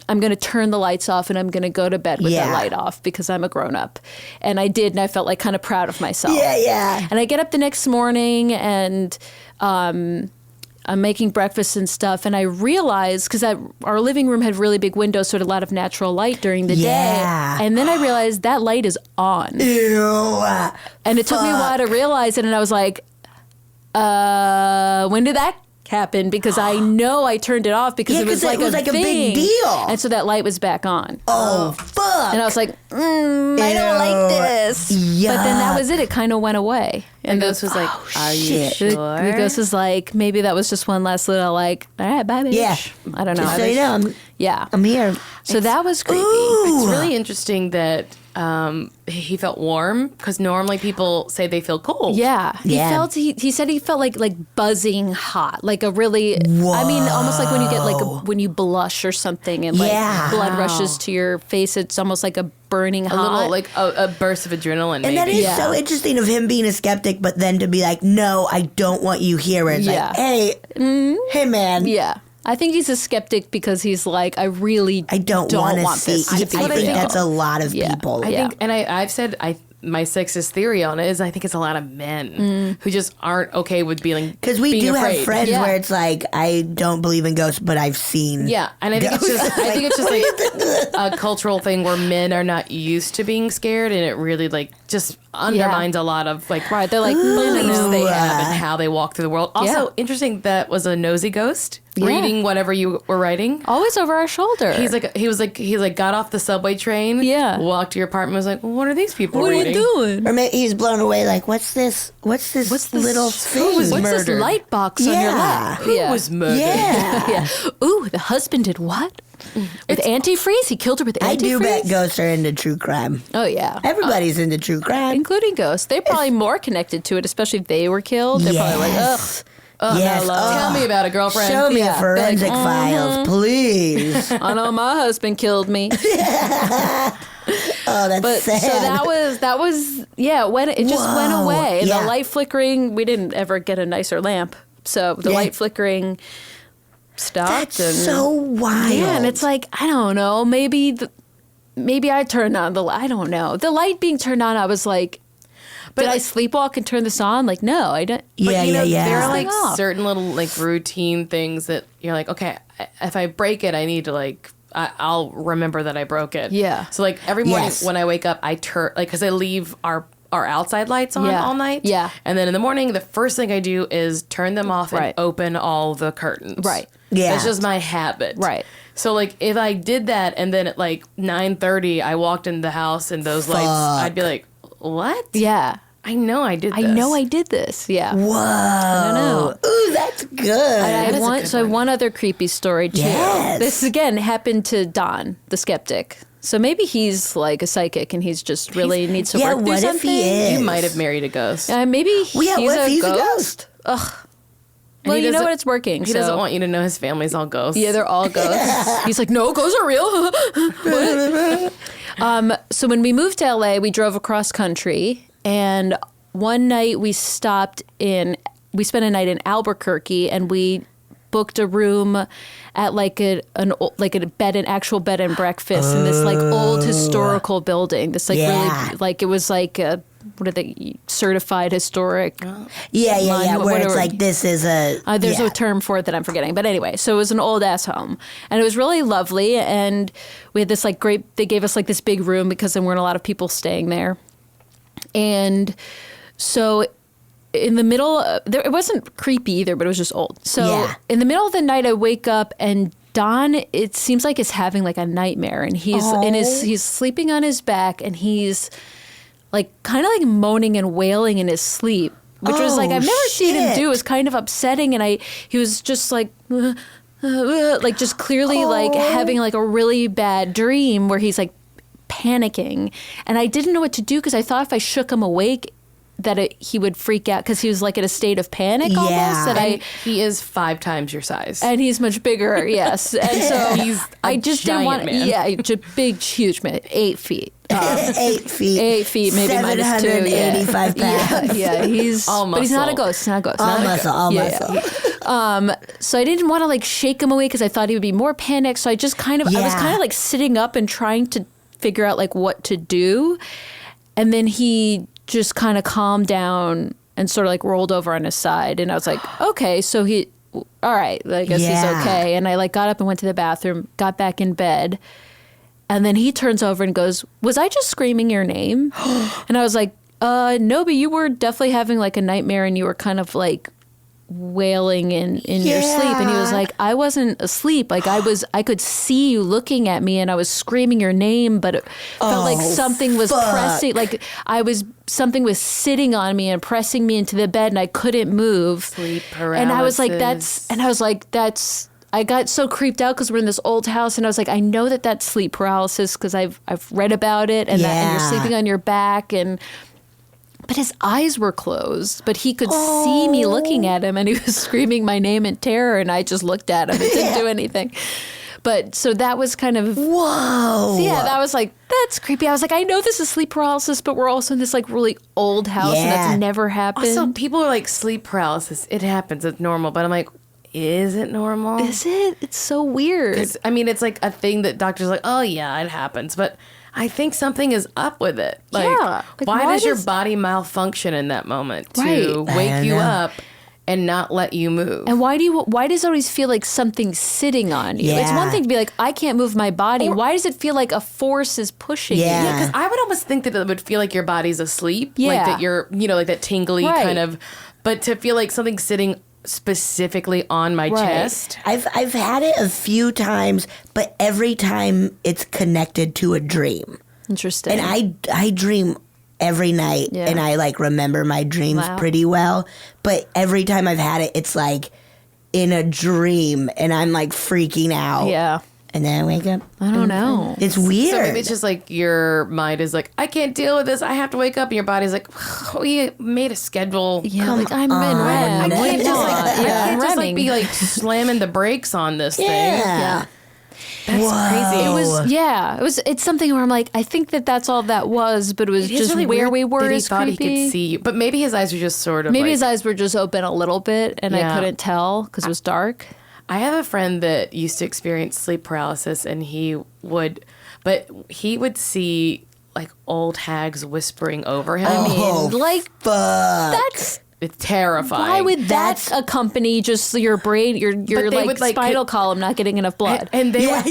I'm going to turn the lights off and I'm going to go to bed with the light off because I'm a grown up. And I did. And I felt like kind of proud of myself. Yeah. And I get up the next morning and I'm making breakfast and stuff. And I realized, because our living room had really big windows, so it had a lot of natural light during the day. And then I realized that light is on. Ew. And it took me a while to realize it. And I was like, when did that happen? Because I know I turned it off because it was like a big deal. And so that light was back on. Oh, fuck. And I was like, I don't like this. Yeah. But then that was it. It kind of went away. And the ghost was like, are you sure? The ghost was like, maybe that was just one last little like, all right, bye, bitch. Yeah. I don't know. Just so you know, I'm here. So that was creepy. It's really interesting that he felt warm because normally people say they feel cold. Yeah. He said he felt like buzzing hot, like a really, almost like when you get when you blush or something and blood rushes to your face. It's almost like a burning hot. A little like a burst of adrenaline. And that is so interesting of him being a skeptic, but then to be like, no, I don't want you here. It's like, hey, hey, man. Yeah. I think he's a skeptic because he's like, I don't want this. I think that's a lot of people. I think, and I've said, my sexist theory on it is I think it's a lot of men who just aren't okay with being because we do afraid. have friends where it's like, I don't believe in ghosts, but I've seen. Yeah, and I think it's just like a cultural thing where men are not used to being scared, and it really like just undermines a lot of like they're like beliefs they have and how they walk through the world. Also, interesting that was a nosy ghost. reading whatever you were writing. Always over our shoulder. He was like got off the subway train. Yeah. Walked to your apartment. Was like, well, what are these people reading? What are you doing? Or maybe he's blown away. Like, what's this little thing? was What's murdered? this light box on your lap? Who was murdered? Yeah. Yeah. Ooh, the husband did what? With antifreeze? He killed her with antifreeze? I do bet ghosts are into true crime. Oh, yeah. Everybody's into true crime. Including ghosts. They're probably more connected to it, especially if they were killed. They're probably like, ugh. Yes. no, love. Tell me about it, girlfriend. Show me Yeah. the forensic files, please. I know my husband killed me. Oh, that's But sad. so that was when it just went Whoa. away. Yeah. The light flickering, we didn't ever get a nicer lamp. So the Yeah. light flickering stopped. That's and so wild. yeah, and it's like, I don't know, maybe I turned on the light. I don't know. The light being turned on, I was like, did I sleepwalk and turn this on? Like, no, I didn't. Yeah, You know, yeah. There are like off. certain little like routine things that you're like, okay, if I break it, I need to like, I'll remember that I broke it. Yeah. So like every morning Yes. when I wake up, I turn like because I leave our outside lights on Yeah. all night. Yeah. And then in the morning, the first thing I do is turn them off Right. and open all the curtains. Right. Yeah. That's just my habit. Right. So like if I did that and then at like 9:30 I walked in the house and those lights, I'd be like, what? Yeah. I know I did this. I know I did this. Yeah. Whoa. I don't know. Ooh, that's good. I is have a one, good so I have one other creepy story too. Yes. This again happened to Don, the skeptic. So maybe he's like a psychic and he's just really needs to yeah, work through what if something. he is? You might have married a ghost. Maybe Well, yeah, he's, what if a, he's ghost? a ghost? Well, he you know doesn't- what? It's working. He so. doesn't want you to know his family's all ghosts. Yeah, they're all ghosts. He's like, no, ghosts are real. So when we moved to LA, we drove across country, and one night we spent a night in Albuquerque, and we booked a room at like an actual bed and breakfast in this like old historical building. This like Yeah. really like it was like a what are they certified historic? Yeah, Mine, where it's whatever. like this is a. There's yeah. a term for it that I'm forgetting. But anyway, so it was an old ass home. And it was really lovely. And we had this like they gave us like this big room because there weren't a lot of people staying there. And so in the middle, it wasn't creepy either, but it was just old. So Yeah. in the middle of the night, I wake up and Don, it seems like is having like a nightmare. And he's sleeping on his back and he's like kind of like moaning and wailing in his sleep, which was like I've never seen him do. It was kind of upsetting, and he was just like just clearly like having like a really bad dream where he's like panicking, and I didn't know what to do because I thought if I shook him awake that he would freak out because he was like in a state of panic almost. Yeah. And he is 5 times your size. And he's much bigger, yes. And so He's a I just didn't giant want, man. yeah, big, huge man, 8 feet. 8 feet. 8 feet, maybe minus 2. 785 Yeah, pounds. yeah, he's All but he's not a muscle. ghost. He's not a ghost. All Not a muscle, ghost. all Yeah, muscle. yeah. So I didn't want to like shake him away because I thought he would be more panicked. So I just I was Yeah. kind of like sitting up and trying to figure out like what to do, and then he just kind of calmed down and sort of like rolled over on his side, and I was like, okay, so all right, I guess he's Yeah. okay. And I like got up and went to the bathroom, got back in bed. And then he turns over and goes, was I just screaming your name? And I was like, no, but you were definitely having like a nightmare and you were kind of like wailing in your sleep. And he was Yeah. like, I wasn't asleep. Like I could see you looking at me and I was screaming your name, but it felt like something was pressing, like something was sitting on me and pressing me into the bed and I couldn't move. Sleep And I was like, paralysis. I got so creeped out because we're in this old house, and I was like, I know that that's sleep paralysis because I've read about it, and and you're Yeah. sleeping on your back, but his eyes were closed, but he could see me looking at him, and he was screaming my name in terror, and I just looked at him. It didn't do anything. But so that was kind of Whoa. yeah, that was like, that's creepy. I was like, I know this is sleep paralysis, but we're also in this like really old house, and Yeah. that's never happened. Also, people are like sleep paralysis. It happens. It's normal. But I'm like, is it normal? Is it? It's so weird. I mean, it's like a thing that doctors are like, oh yeah, it happens. But I think something is up with it. Like, Yeah. Like, why why does your does- body malfunction in that moment to Right. wake I you know. up and not let you move? And why does it always feel like something's sitting on you? It's Yeah. one thing to be like, I can't move my body. Why does it feel like a force is pushing Yeah. you? Because I would almost think that it would feel like your body's asleep. Yeah. Like that you're, like that tingly Right. kind of, but to feel like something's sitting specifically on my chest. I've had it a few times, but every time it's connected to a dream. Interesting. And I dream every night, and I like remember my dreams pretty well. But every time I've had it, it's like in a dream, and I'm like freaking out. Yeah. And then I wake up. I don't know. It's weird. So maybe it's just like your mind is like, I can't deal with this. I have to wake up. And your body's like, we made a schedule. Yeah, like I'm in REM. I can't just like, I can't just like be like slamming the brakes on this thing. Yeah. That's crazy. It's something where I'm like, I think that's all that was, but it was just really where weird we were that he is thought creepy. he could see you. But maybe his eyes were just sort of Maybe like, his eyes were just open a little bit, and I couldn't tell because it was dark. I have a friend that used to experience sleep paralysis, and he would see like old hags whispering over him. Like, that's It's terrifying. why would that accompany just your brain, your they would, like, spinal column not getting enough blood? And they would,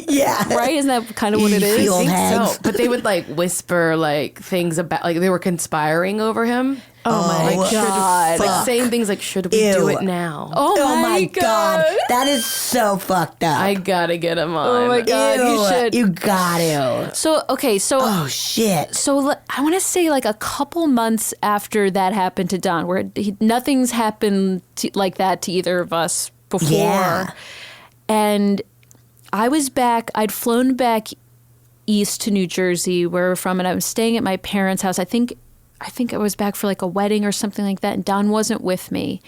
right? Isn't that kind of what it is? feel I think hags. so. But they would like whisper like things about like they were conspiring over him. Oh my God. Like saying things like, should we do it now? Oh my God. That is so fucked up. I gotta get him on. Oh my God, you Ew, should. You got to. So, okay, so Oh, shit. So I want to say like a couple months after that happened to Don, where nothing's happened like that to either of us before. Yeah. And I was back, I'd flown back east to New Jersey, where we're from, and I was staying at my parents' house. I think I was back for like a wedding or something like that, and Don wasn't with me.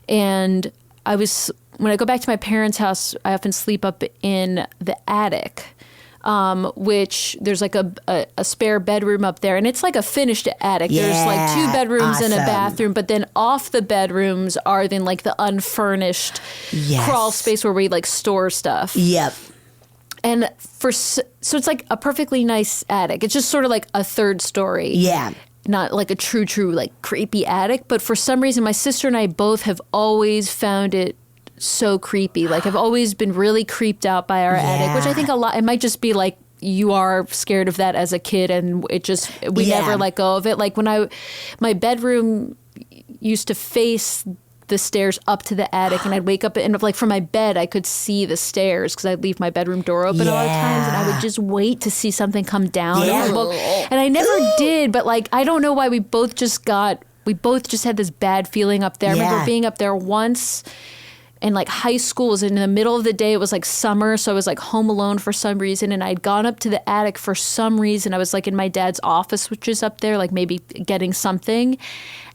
And when I go back to my parents' house, I often sleep up in the attic. Which there's like a spare bedroom up there, and it's like a finished attic. There's like 2 bedrooms and a bathroom, but then off the bedrooms are then like the unfurnished crawl space where we like store stuff. Yep. And so it's like a perfectly nice attic. It's just sort of like a 3rd story. Yeah. Not like a true like creepy attic, but for some reason my sister and I both have always found it so creepy. Like I've always been really creeped out by our attic, which I think it might just be like you are scared of that as a kid, and we never let go of it. Like when my bedroom used to face the stairs up to the attic, and I'd wake up and like from my bed I could see the stairs because I'd leave my bedroom door open a lot of times, and I would just wait to see something come down. And I never did, but like I don't know why we both just had this bad feeling up there. I remember being up there once in like high school. It was in the middle of the day. It was like summer, so I was like home alone for some reason, and I'd gone up to the attic for some reason. I was like in my dad's office, which is up there, like maybe getting something,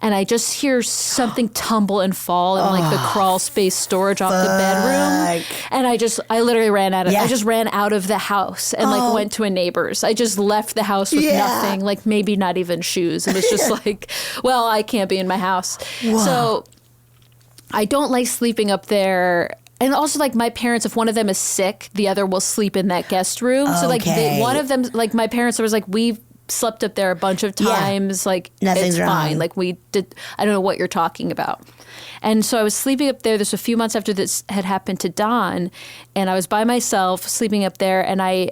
and I just hear something tumble and fall in like the crawl space storage off the bedroom, and I literally ran out of I just ran out of the house and like went to a neighbor's. I just left the house with nothing, like maybe not even shoes. It was just like, well, I can't be in my house. So I don't like sleeping up there. And also, like, my parents, if one of them is sick, the other will sleep in that guest room. So, like, one of them, like, my parents, I was like, we've slept up there a bunch of times. Like, nothing's it's wrong. fine. Like, we did, I don't know what you're talking about. And so I was sleeping up there. This was a few months after this had happened to Don. And I was by myself sleeping up there. And I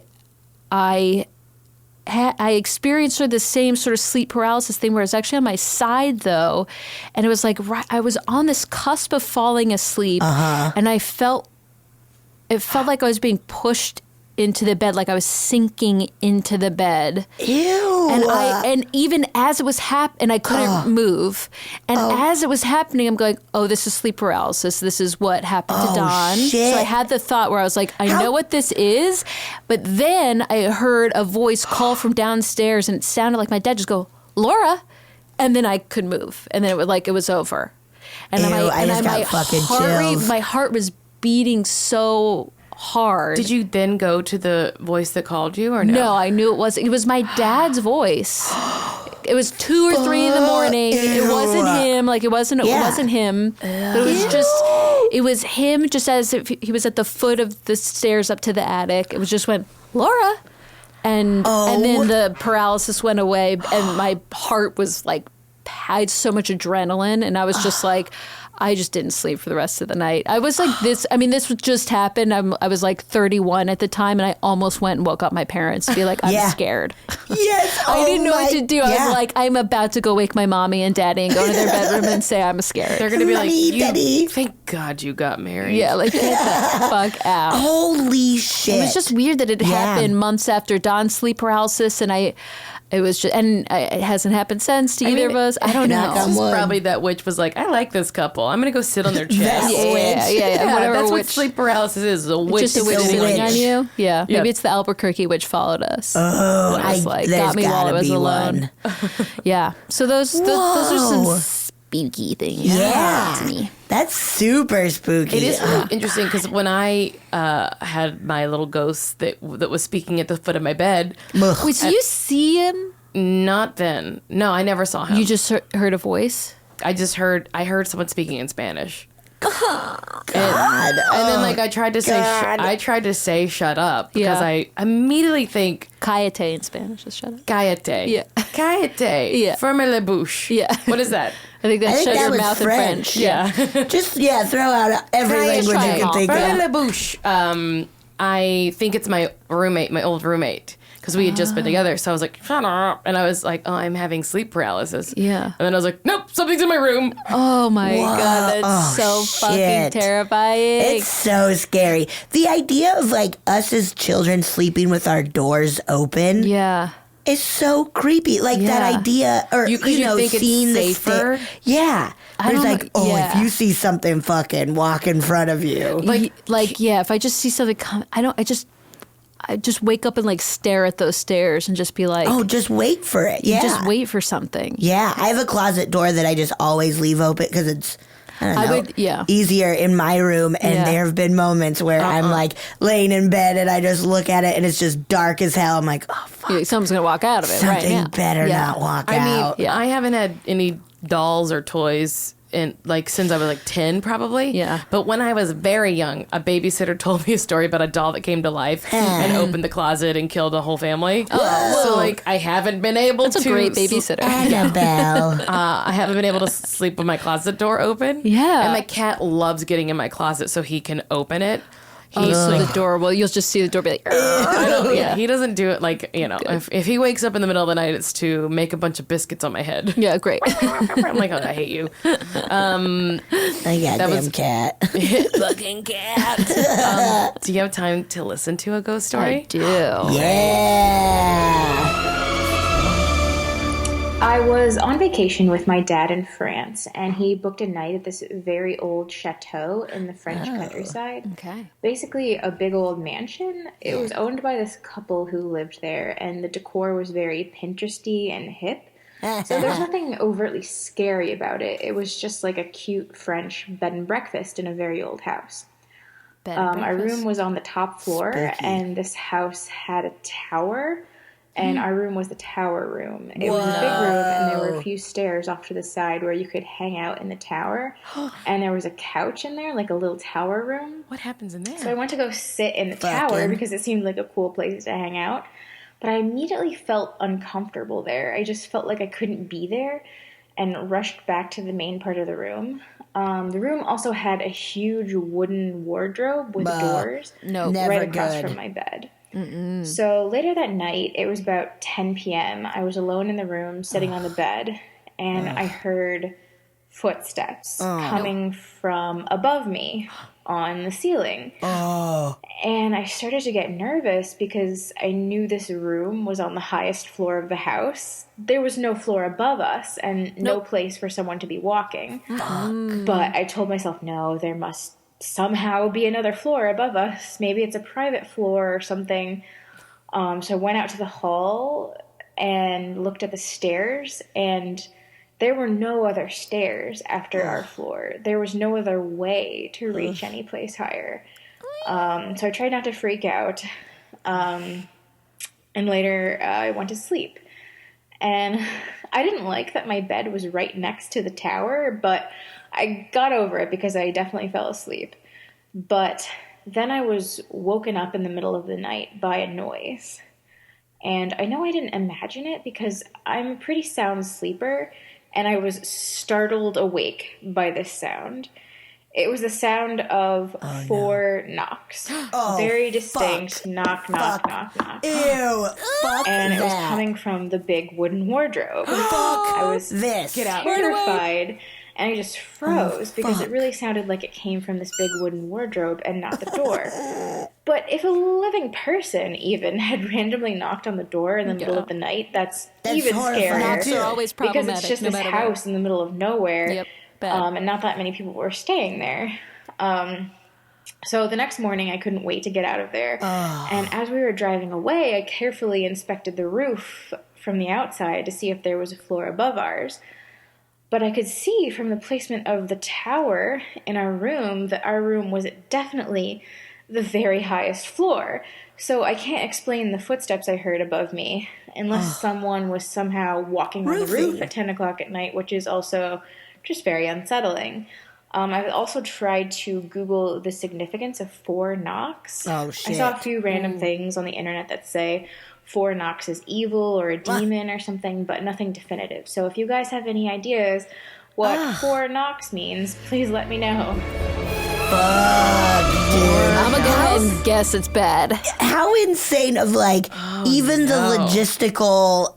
experienced sort of the same sort of sleep paralysis thing where it was actually on my side, though. And it was like, I was on this cusp of falling asleep. And it felt like I was being pushed into the bed, like I was sinking into the bed. Ew. And even as it was and I couldn't move. And as it was happening, I'm going, oh, this is sleep paralysis. This is what happened to Don. Shit. So I had the thought where I was like, I know what this is. But then I heard a voice call from downstairs, and it sounded like my dad just go, Laura. And then I could move. And then it was over. And I just got fucking chills. My heart was beating so hard. Did you then go to the voice that called you, or no? No, I knew it was my dad's voice. It was 2 or 3 in the morning. It wasn't him. Like it wasn't him. But it was him just as if he was at the foot of the stairs up to the attic. It was just went, Laura. And then the paralysis went away, and my heart was like I had so much adrenaline, and I was just like, I just didn't sleep for the rest of the night. I was like this. I mean, this just happened. I was like 31 at the time, and I almost went and woke up my parents to be like, I'm scared. Yes. I didn't know what to do. I yeah. was like, I'm about to go wake my mommy and daddy and go to their bedroom and say I'm scared. They're going to be like, Daddy. thank God you got married. Yeah, like get the fuck out. Holy shit. It was just weird that it happened months after Don's sleep paralysis, and it was just, and it hasn't happened since to either of us. I don't know. knock on wood. Probably that witch was like, I like this couple. I'm going to go sit on their chest. Yeah, whatever that's what witch. sleep paralysis is. A witch Just a witch sitting sitting on on you. you. Yeah, Yeah. maybe it's the Albuquerque witch followed us. Oh, And was like, there's got me while I gotta was be alone. one. Yeah, so those are some Whoa. spooky things. Yeah. To me. That's super spooky. It is really interesting because when I had my little ghost that was speaking at the foot of my bed, Wait, so you see him? not then. No, I never saw him. You just heard a voice? I heard someone speaking in Spanish. God. And then like I tried to say shut up because Yeah. I immediately think Cállate in Spanish. Just shut up. cállate. Yeah. Cállate. Yeah. Ferme la bouche. Yeah. What is that? I think I that's think shut that your was mouth French. in French. Yeah. Just, throw out every language you can think Ferme of. la bouche. I think it's my old roommate. Because we had just been together. So I was like, shut up. And I was like, oh, I'm having sleep paralysis. Yeah. And then I was like, nope, something's in my room. Oh my God, that's Oh, so fucking shit. terrifying. It's so scary. The idea of like us as children sleeping with our doors open yeah. is so creepy. Like that Yeah. idea, or You think it's seeing the safer? Yeah. I There's don't like, know- if yeah. you see something fucking walk in front of you. Yeah, if I just see something come, I just wake up and like stare at those stairs and just be like, Oh, just wait for it. Yeah. just wait for something. Yeah. I have a closet door that I just always leave open because it's, I don't know, easier in my room. And Yeah. there have been moments where I'm like laying in bed and I just look at it and it's just dark as hell. I'm like, oh, fuck. Someone's gonna walk out of it right Something now. better Yeah. not walk I mean, out. Yeah. I haven't had any dolls or toys in like since I was like 10 probably. Yeah. But when I was very young, a babysitter told me a story about a doll that came to life and opened the closet and killed a whole family. So like I haven't been able That's to a great babysitter. Annabelle. I haven't been able to sleep with my closet door open. Yeah. And my cat loves getting in my closet so he can open it. So the door, you'll just see the door be like, I don't, yeah, he doesn't do it like, if he wakes up in the middle of the night, it's to make a bunch of biscuits on my head. yeah, great. I'm like, oh, I hate you. I goddamn cat. Fucking cat. Do you have time to listen to a ghost story? I do. Yeah. I was on vacation with my dad in France, and he booked a night at this very old chateau in the French countryside. Okay. Basically, a big old mansion. It was owned by this couple who lived there, and the decor was very Pinteresty and hip. So there's nothing overtly scary about it. It was just like a cute French bed and breakfast in a very old house. Our room was on the top floor, and this house had a tower. And our room was the tower room. It was a big room, and there were a few stairs off to the side where you could hang out in the tower. And there was a couch in there, like a little tower room. What happens in there? So I went to go sit in the tower because it seemed like a cool place to hang out. But I immediately felt uncomfortable there. I just felt like I couldn't be there and rushed back to the main part of the room. The room also had a huge wooden wardrobe with doors right across from my bed. So later that night, it was about 10 p.m. I was alone in the room, sitting on the bed, and I heard footsteps coming from above me on the ceiling. And I started to get nervous because I knew this room was on the highest floor of the house. There was no floor above us and no place for someone to be walking. But I told myself, no, there must somehow be another floor above us. Maybe it's a private floor or something. So I went out to the hall and looked at the stairs, and there were no other stairs after our floor. There was no other way to reach any place higher. So I tried not to freak out. And later I went to sleep. And I didn't like that my bed was right next to the tower, but I got over it because I definitely fell asleep. But then I was woken up in the middle of the night by a noise. And I know I didn't imagine it because I'm a pretty sound sleeper, and I was startled awake by this sound. It was the sound of 4 knocks. Very distinct knock, knock, knock, knock. Ew. Fuck And it was that. coming from the big wooden wardrobe. Fuck I was this. Get out. terrified, and I just froze because it really sounded like it came from this big wooden wardrobe and not the door. But if a living person even had randomly knocked on the door in the middle of the night, that's even horrifying. scarier. Knocks are always Because problematic, it's just no this matter house in the middle of nowhere. Yep. Bad. And not that many people were staying there. So the next morning, I couldn't wait to get out of there. And as we were driving away, I carefully inspected the roof from the outside to see if there was a floor above ours. But I could see from the placement of the tower in our room that our room was definitely the very highest floor. So I can't explain the footsteps I heard above me unless someone was somehow walking on the roof at 10 o'clock at night, which is also just very unsettling. I've also tried to Google the significance of 4 knocks. Oh, shit. I saw a few random things on the internet that say 4 knocks is evil or a demon or something, but nothing definitive. So if you guys have any ideas what 4 knocks means, please let me know. Fuck, dude. I'm gonna go ahead and guess it's bad. How insane of even the logistical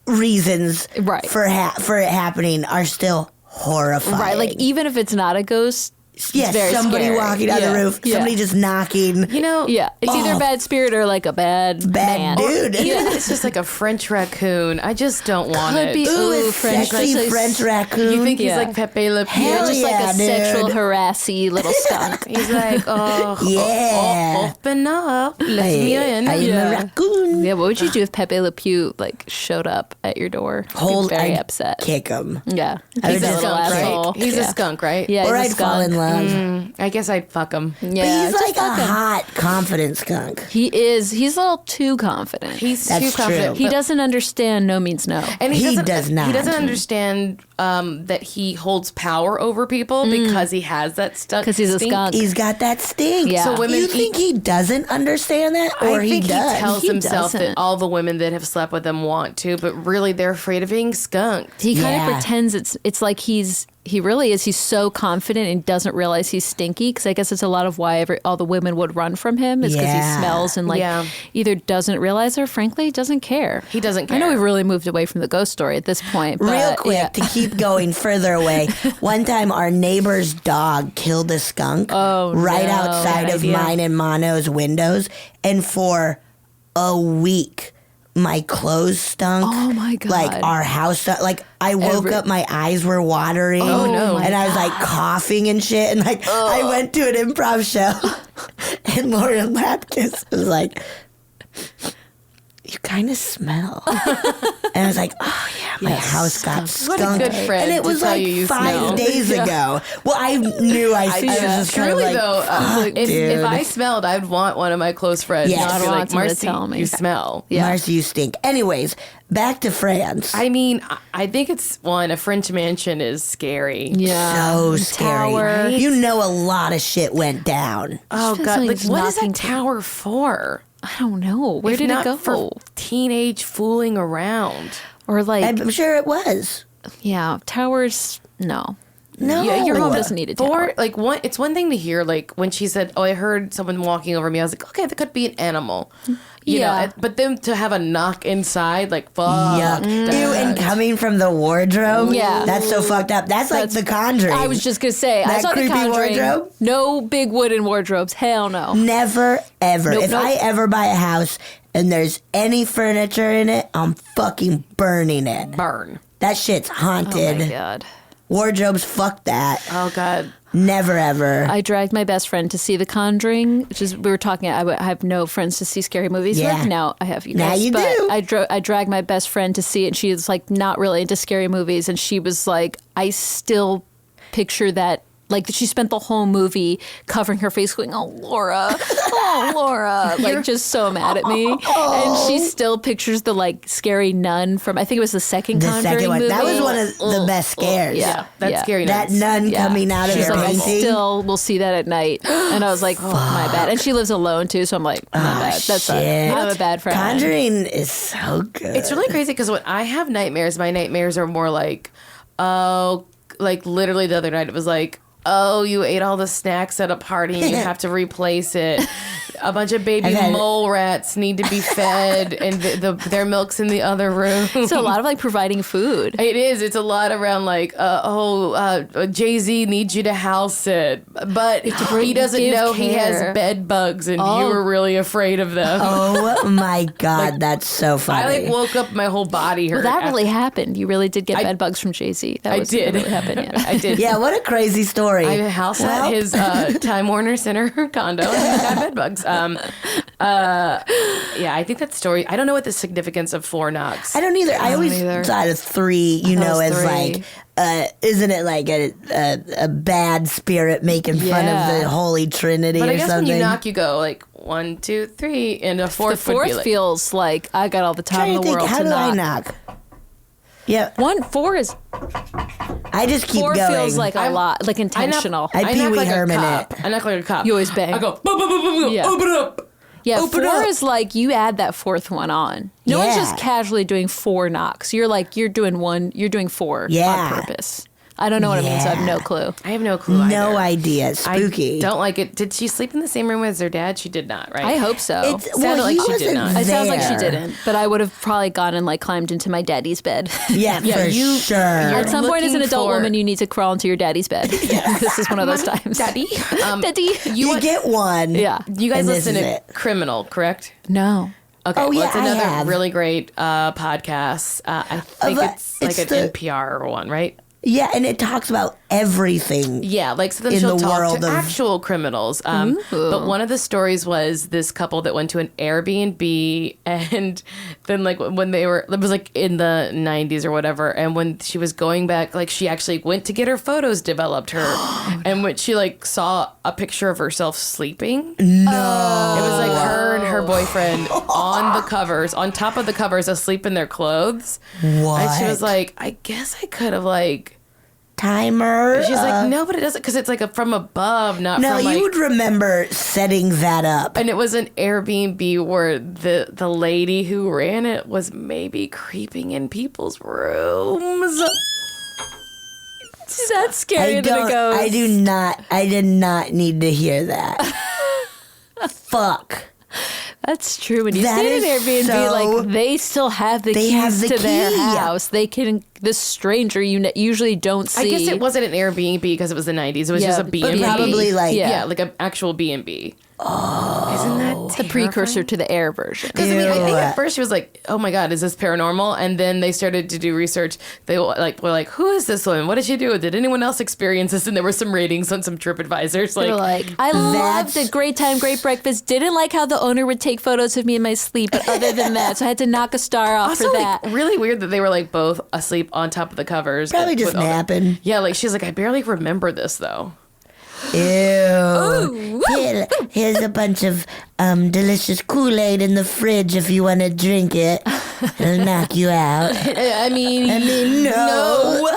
reasons Right. for it happening are still horrifying. Right, like even if it's not a ghost, yes, it's very somebody scary. walking on the roof, somebody just knocking. You know, Yeah, it's either a bad spirit or like a bad man. dude. even if it's just like a French raccoon, I just don't want Could it. be Ooh, ooh, a French sexy French raccoon. You think he's Yeah. like Pepe Le Pew? Hell just like yeah, a sexual dude. harassy little skunk. He's like, Yeah. open up, let me in. I'm a raccoon. Yeah, what would you do if Pepe Le Pew like showed up at your door? I'd be very upset. Kick him. Yeah, I he's would a just little go straight. asshole. He's yeah. a skunk, right? Yeah, Or he's I'd a fall in skunk. love. I guess I'd fuck him. Yeah, But he's just like a fuck him. hot, confident skunk. He is. He's a little too confident. He's That's too confident. true. He doesn't understand no means no. And He doesn't, does not. He doesn't understand that he holds power over people because he has that stuck. 'Cause he's a stink. skunk. He's got that stink. Yeah. So women you think he doesn't understand that? Or I think he does? he tells He himself doesn't. that all the women that have slept with him want to, but really they're afraid of being skunked. He kind Yeah. of pretends it's like he really is. He's so confident and doesn't realize he's stinky. Because I guess it's a lot of why all the women would run from him is because Yeah. he smells and either doesn't realize or frankly doesn't care. He doesn't I know care. we've really moved away from the ghost story at this point. But Real quick, yeah. to keep going further away, one time our neighbor's dog killed a skunk right no. outside Bad of idea. mine and Mono's windows. And for a week, my clothes stunk. Oh, my God. Like our house stunk. Like I woke up, my eyes were watering. Oh, no. And I was like coughing and shit. And like I went to an improv show and Laura Lapkus was like, you kind of smell. And I was like, oh yeah, my house got What skunked. a good friend And it to was tell like you 5 smell. days ago. Well, I knew I was just kind of Truly like, though, fuck, if dude. I smelled, I'd want one of my close friends. Yes. to I'd be want like, someone to Marcy, tell me. you smell. Yeah. Marcy, you stink. Anyways, back to France. I mean, I think it's a French mansion is scary. Yeah. So The scary. tower. You know a lot of shit went down. Oh Feels God! like Like, it's what is knocking that tower for? I don't know. Where If did it not go? for teenage fooling around? Or like, I'm sure it was. yeah, towers. No. No. Yeah, your home doesn't need a tower. Like it's one thing to hear like when she said, "Oh, I heard someone walking over me." I was like, "Okay, that could be an animal." You Yeah. know, but then to have a knock inside, like, fuck. Yuck. Ew, and coming from the wardrobe. Yeah. That's so fucked up. That's like The Conjuring. I was just gonna say, I That saw The creepy Conjuring. wardrobe? No big wooden wardrobes. Hell no. Never, ever. Nope, if nope. I ever buy a house and there's any furniture in it, I'm fucking burning it. Burn. That shit's haunted. Oh my god. Wardrobes, fuck that. Oh God. Never, ever. I dragged my best friend to see The Conjuring, which is we were talking. I have no friends to see scary movies Yeah. with. Now I have you Now guys. you but do. I dragged my best friend to see it. And she is like not really into scary movies, and she was like, I still picture that. Like she spent the whole movie covering her face, going, "Oh, Laura, oh, Laura, like just so mad at me. And she still pictures the like scary nun from, I think it was the second Conjuring one. movie. That was one of the best scares. Yeah, that's scary. That nun coming out of She's her like, I painting. still will see that at night. And I was like, fuck, my bad. And she lives alone too, so I'm like, my bad. That's I'm a bad friend. Conjuring is so good. It's really crazy because when I have nightmares, my nightmares are more like, oh, like literally the other night it was like, oh, you ate all the snacks at a party and you have to replace it. A bunch of baby mole rats need to be fed, and their milk's in the other room. So a lot of like providing food. It is. It's a lot around like, Jay-Z needs you to house sit, but he doesn't know he has bed bugs, and you were really afraid of them. Oh my God, that's so funny. I like woke up, my whole body hurt. Well, that really happened. You really did get bed bugs from Jay-Z. That did. That really happened. Yeah. I did. Yeah, what a crazy story. I house at his Time Warner Center condo, and he got bed bugs. Yeah, I think that story. I don't know what the significance of 4 knocks. I don't either. I always thought of 3, as 3. like, isn't it like a bad spirit making fun of the Holy Trinity but or I guess something? when you knock, you go like 1, 2, 3, and a fourth. The fourth would be like, feels like I got all the time in the world how to do I knock. knock? Yeah, 4 is I just keep 4 going. feels like a lot, like intentional. I knock Pee Wee like Herman a it. cop. I knock like a cop. You always bang. I go, boom, boom, boom, boom, boom. Yeah. Open it up. Yeah, Open 4 up. is like you add that 4th one on. No one's Yeah. just casually doing 4 knocks. You're doing 4 Yeah. on purpose. I don't know what it means. So I have no clue. I have no clue. No either. idea. Spooky. I don't like it. Did she sleep in the same room as her dad? She did not, right? I hope so. Sounded like he she did wasn't not. It sounds like she there. didn't, but I would have probably gone and like climbed into my daddy's bed. Yeah, for sure. At some point, as an looking adult for- woman, you need to crawl into your daddy's bed. This is one of those times. Daddy. Daddy. You get one. Yeah. You guys And this listen is to it. Criminal, correct? No. Okay, Oh, well, yeah, it's I another have. really great podcast. I think it's like it's an the- NPR one, right? Yeah, and it talks about everything. Yeah, like so then In she'll the talk world to of- actual criminals. But one of the stories was this couple that went to an Airbnb, and then like when they were, it was like in the 90s or whatever, and when she was going back, like she actually went to get her photos developed, and when she like saw a picture of herself sleeping. No. It was like her and her boyfriend on the covers, on top of the covers, asleep in their clothes. What? And she was like, I guess I could have like. Timer. She's like, no, but it doesn't, because it's like from above, not No, from like. you would remember setting that up. And it was an Airbnb where the lady who ran it was maybe creeping in people's rooms. That's scarier than it goes. I did not need to hear that. Fuck. That's true. When you That stay in an is Airbnb, so- like they still have the keys to their house. They can. The stranger you usually don't see. I guess it wasn't an Airbnb because it was the 90s. It was Yeah, just a but B&B. probably like- yeah, like an actual B&B. Oh. Isn't that the precursor to the air version. Because I mean, I think Ew. at first she was like, "Oh my God, is this paranormal?" And then they started to do research. They were like, "Who is this woman? What did she do? Did anyone else experience this?" And there were some ratings on some TripAdvisors. They're like, I loved That's- it. Great time, great breakfast. Didn't like how the owner would take photos of me in my sleep, but other than that, so I had to knock a star off also for that. like really weird that they were like both asleep on top of the covers. Probably just with all the- napping. Yeah, like she's like, I barely remember this though. Ew. Here's a bunch of delicious Kool-Aid in the fridge if you want to drink it. It'll knock you out. I mean, No.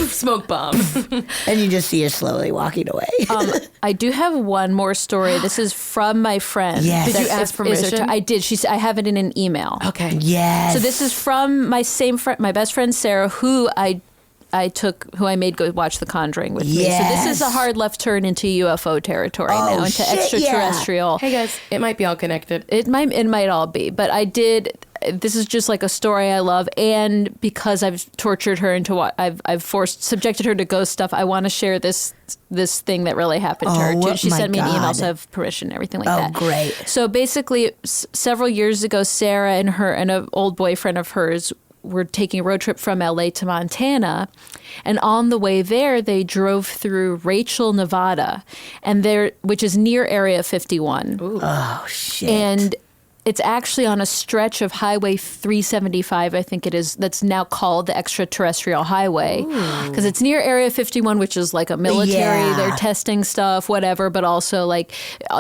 smoke bomb. And you just see her slowly walking away. I do have one more story. This is from my friend. Yes. Did you ask Is permission? I did. I have it in an email. Okay. Yes. So this is from my same friend, my best friend Sarah, who I made go watch The Conjuring with me. So this is a Yes. hard left turn into UFO territory Oh, now, into shit, yeah. extraterrestrial. Hey guys, it might be all connected. It might all be, but I did. This is just like a story I love, and because I've tortured her into what I've subjected her to ghost stuff. I want to share this thing that really happened to her. Oh, Too. She my sent me an email, God. so I have permission, everything like Oh, that. great. So basically, several years ago, Sarah and an old boyfriend of hers were taking a road trip from LA to Montana, and on the way there, they drove through Rachel, Nevada, which is near Area 51. Oh, shit. And it's actually on a stretch of Highway 375, I think it is, that's now called the Extraterrestrial Highway. Because it's near Area 51, which is like a military, they're testing stuff, whatever, but also like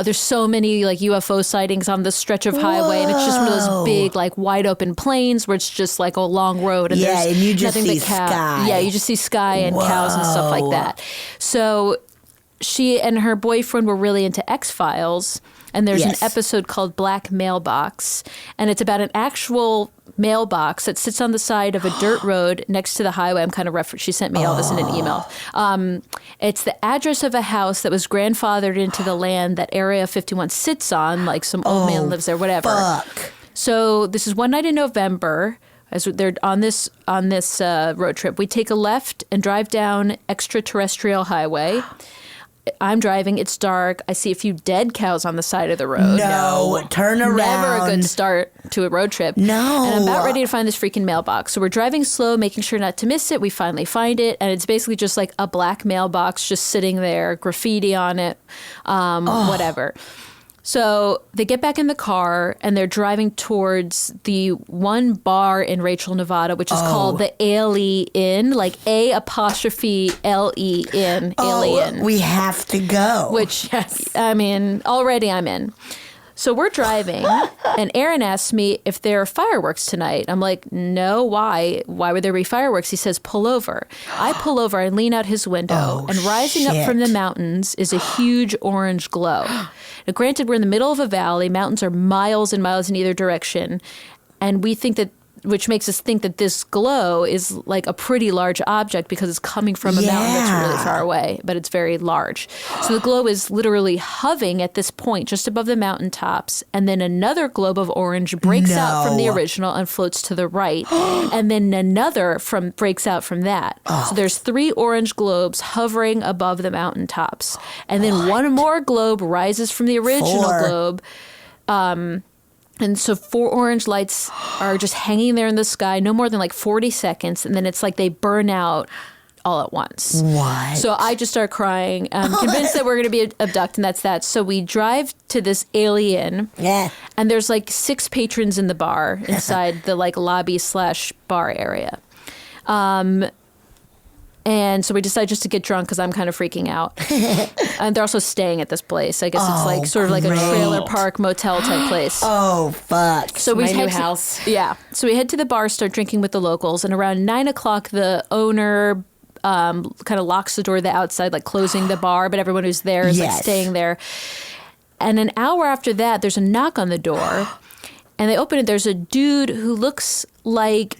there's so many like UFO sightings on this stretch of highway, and it's just one of those big like wide open plains where it's just like a long road, and there's and you just nothing see but cows. sky. Yeah, you just see sky and cows and stuff like that. So she and her boyfriend were really into X-Files, and there's an episode called Black Mailbox, and it's about an actual mailbox that sits on the side of a dirt road next to the highway. I'm kind of she sent me all this in an email. It's the address of a house that was grandfathered into the land that Area 51 sits on, like some old man lives there, whatever. Fuck. So this is one night in November. As they're on this road trip, we take a left and drive down Extraterrestrial Highway. I'm driving. It's dark. I see a few dead cows on the side of the road. No, turn around. Never a good start to a road trip. No. And I'm about ready to find this freaking mailbox. So we're driving slow, making sure not to miss it. We finally find it. And it's basically just like a black mailbox just sitting there, graffiti on it, whatever. So they get back in the car and they're driving towards the one bar in Rachel, Nevada, which is called the Alien Inn, like A''L''E Inn, Alien. We have to go. Which, I mean, already I'm in. So we're driving, and Aaron asks me if there are fireworks tonight. I'm like, no, why? Why would there be fireworks? He says, pull over. I pull over, I lean out his window, and rising up from the mountains is a huge orange glow. Now, granted, we're in the middle of a valley. Mountains are miles and miles in either direction, and we think that, which makes us think that this glow is like a pretty large object because it's coming from a mountain that's really far away, but it's very large. So the glow is literally hovering at this point just above the mountaintops, and then another globe of orange breaks out from the original and floats to the right, and then another breaks out from that. So there's 3 orange globes hovering above the mountaintops, and then one more globe rises from the original globe. And so 4 orange lights are just hanging there in the sky, no more than like 40 seconds. And then it's like they burn out all at once. What? So I just start crying. I'm convinced that we're going to be abducted, and that's that. So we drive to this alien. Yeah. And there's like 6 patrons in the bar inside the like lobby/bar area. And so we decide just to get drunk because I'm kind of freaking out. And they're also staying at this place. I guess it's like sort of like a trailer park motel type place. Oh, fuck. So we My head new to- house. Yeah. So we head to the bar, start drinking with the locals. And around 9 o'clock, the owner kind of locks the door to the outside, like closing the bar. But everyone who's there is like staying there. And an hour after that, there's a knock on the door. And they open it. There's a dude who looks like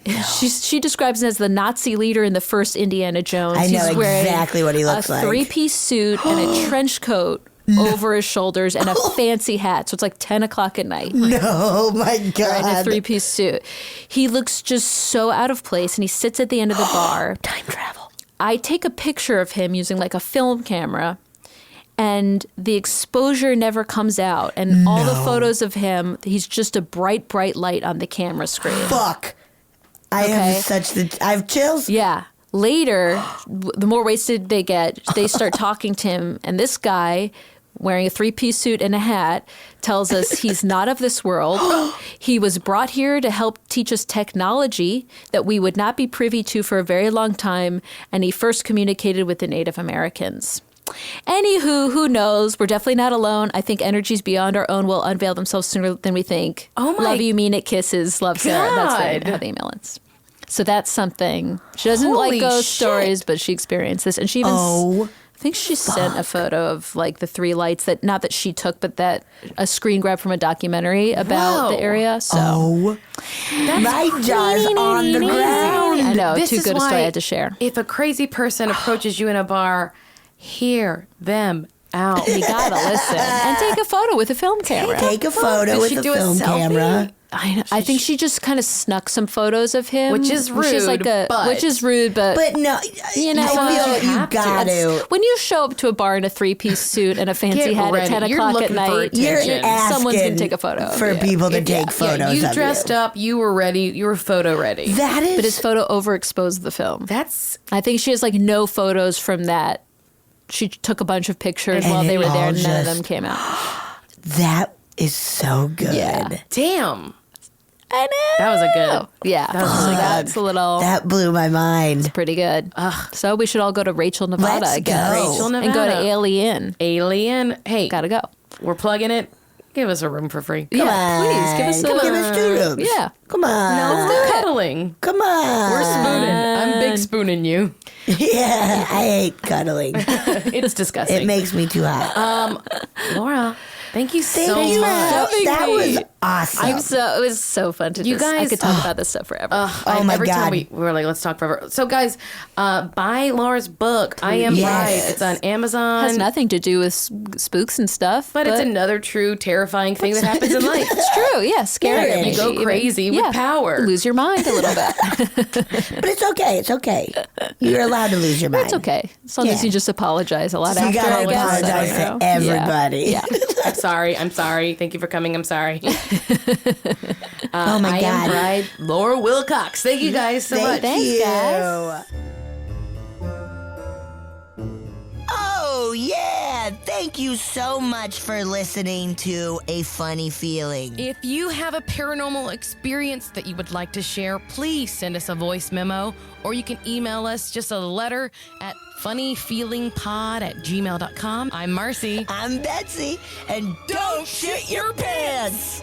she describes him as the Nazi leader in the first Indiana Jones. I know He's wearing exactly what he looks like. A 3-piece suit and a trench coat over his shoulders and a fancy hat. So it's like 10 o'clock at night. No, my God. In a 3-piece suit. He looks just so out of place, and he sits at the end of the bar. Time travel. I take a picture of him using like a film camera, and the exposure never comes out. And all the photos of him, he's just a bright, bright light on the camera screen. Fuck. I have chills. Yeah. Later, the more wasted they get, they start talking to him. And this guy, wearing a 3-piece suit and a hat, tells us he's not of this world. He was brought here to help teach us technology that we would not be privy to for a very long time. And he first communicated with the Native Americans. Anywho, who knows? We're definitely not alone. I think energies beyond our own will unveil themselves sooner than we think. Oh my Love you, mean it, kisses. Love Sarah. That's how the email ends. So that's something. She doesn't Holy like ghost shit. stories, but she experienced this. And she even, I think she sent a photo of like the 3 lights that, not that she took, but that a screen grab from a documentary about the area. So My jaw's on the ground. I know, This too is good a story I why had to share. If a crazy person approaches you in a bar, hear them out. You gotta listen and take a photo with a film camera. Take a photo Did with she a do a film selfie? camera. I think she just kind of snuck some photos of him, Which is which is like rude, but- which is rude, but But no, You know, I feel you you have to. got to. when you show up to a bar in a 3-piece suit and a fancy Get hat ready. at 10 You're o'clock at looking for night, You're attention. someone's gonna asking take a photo of for you. people to take photos you of dressed up, you were ready, you were photo ready. That is. but his photo overexposed the film. That's I think she has like no photos from that. She took a bunch of pictures while it they were there, all and none of just- them came out. that is so good. Yeah. Damn. I know. That was a good. Yeah. That's a little That blew my mind. pretty good. So we should all go to Rachel, Nevada Let's again. go. Rachel, And go to Nevada. Alien. Alien. Hey, Gotta go. we're plugging it. Give us a room for free. Come on. please, give us a- Give us 2 rooms. Yeah. Come on. No, we're cuddling. Come on. We're spooning. I'm big spooning you. Yeah, I hate cuddling. It's disgusting. It makes me too hot. Laura, thank you so Thank you. much. That was awesome. It was so fun to You just, I guys- could talk about this stuff forever. Oh my Every time God. we were like, let's talk forever. So, guys, buy Laura's book, I Am Yes. Right. It's on Amazon. Has nothing to do with spooks and stuff. But it's another true, terrifying thing that happens in life. It's true. Yeah, scary. Yeah, You go crazy with power. Lose your mind a little bit. But it's okay. It's okay. You're allowed to lose your mind. It's okay. As long as Yeah. you just apologize a lot You after, gotta I guess. apologize I don't to know. everybody. Yeah. I'm sorry. I'm sorry. Thank you for coming. I'm sorry. Oh my I God. Am Bride, Laura Wilcox. Thank you guys so much. Thank you. guys. Oh, yeah. Thank you so much for listening to A Funny Feeling. If you have a paranormal experience that you would like to share, please send us a voice memo, or you can email us just a letter at funnyfeelingpod@gmail.com. I'm Marcy. I'm Betsy, and don't shit your pants.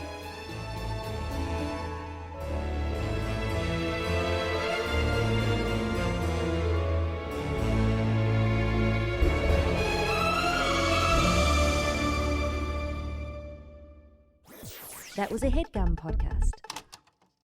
That was a headgum podcast.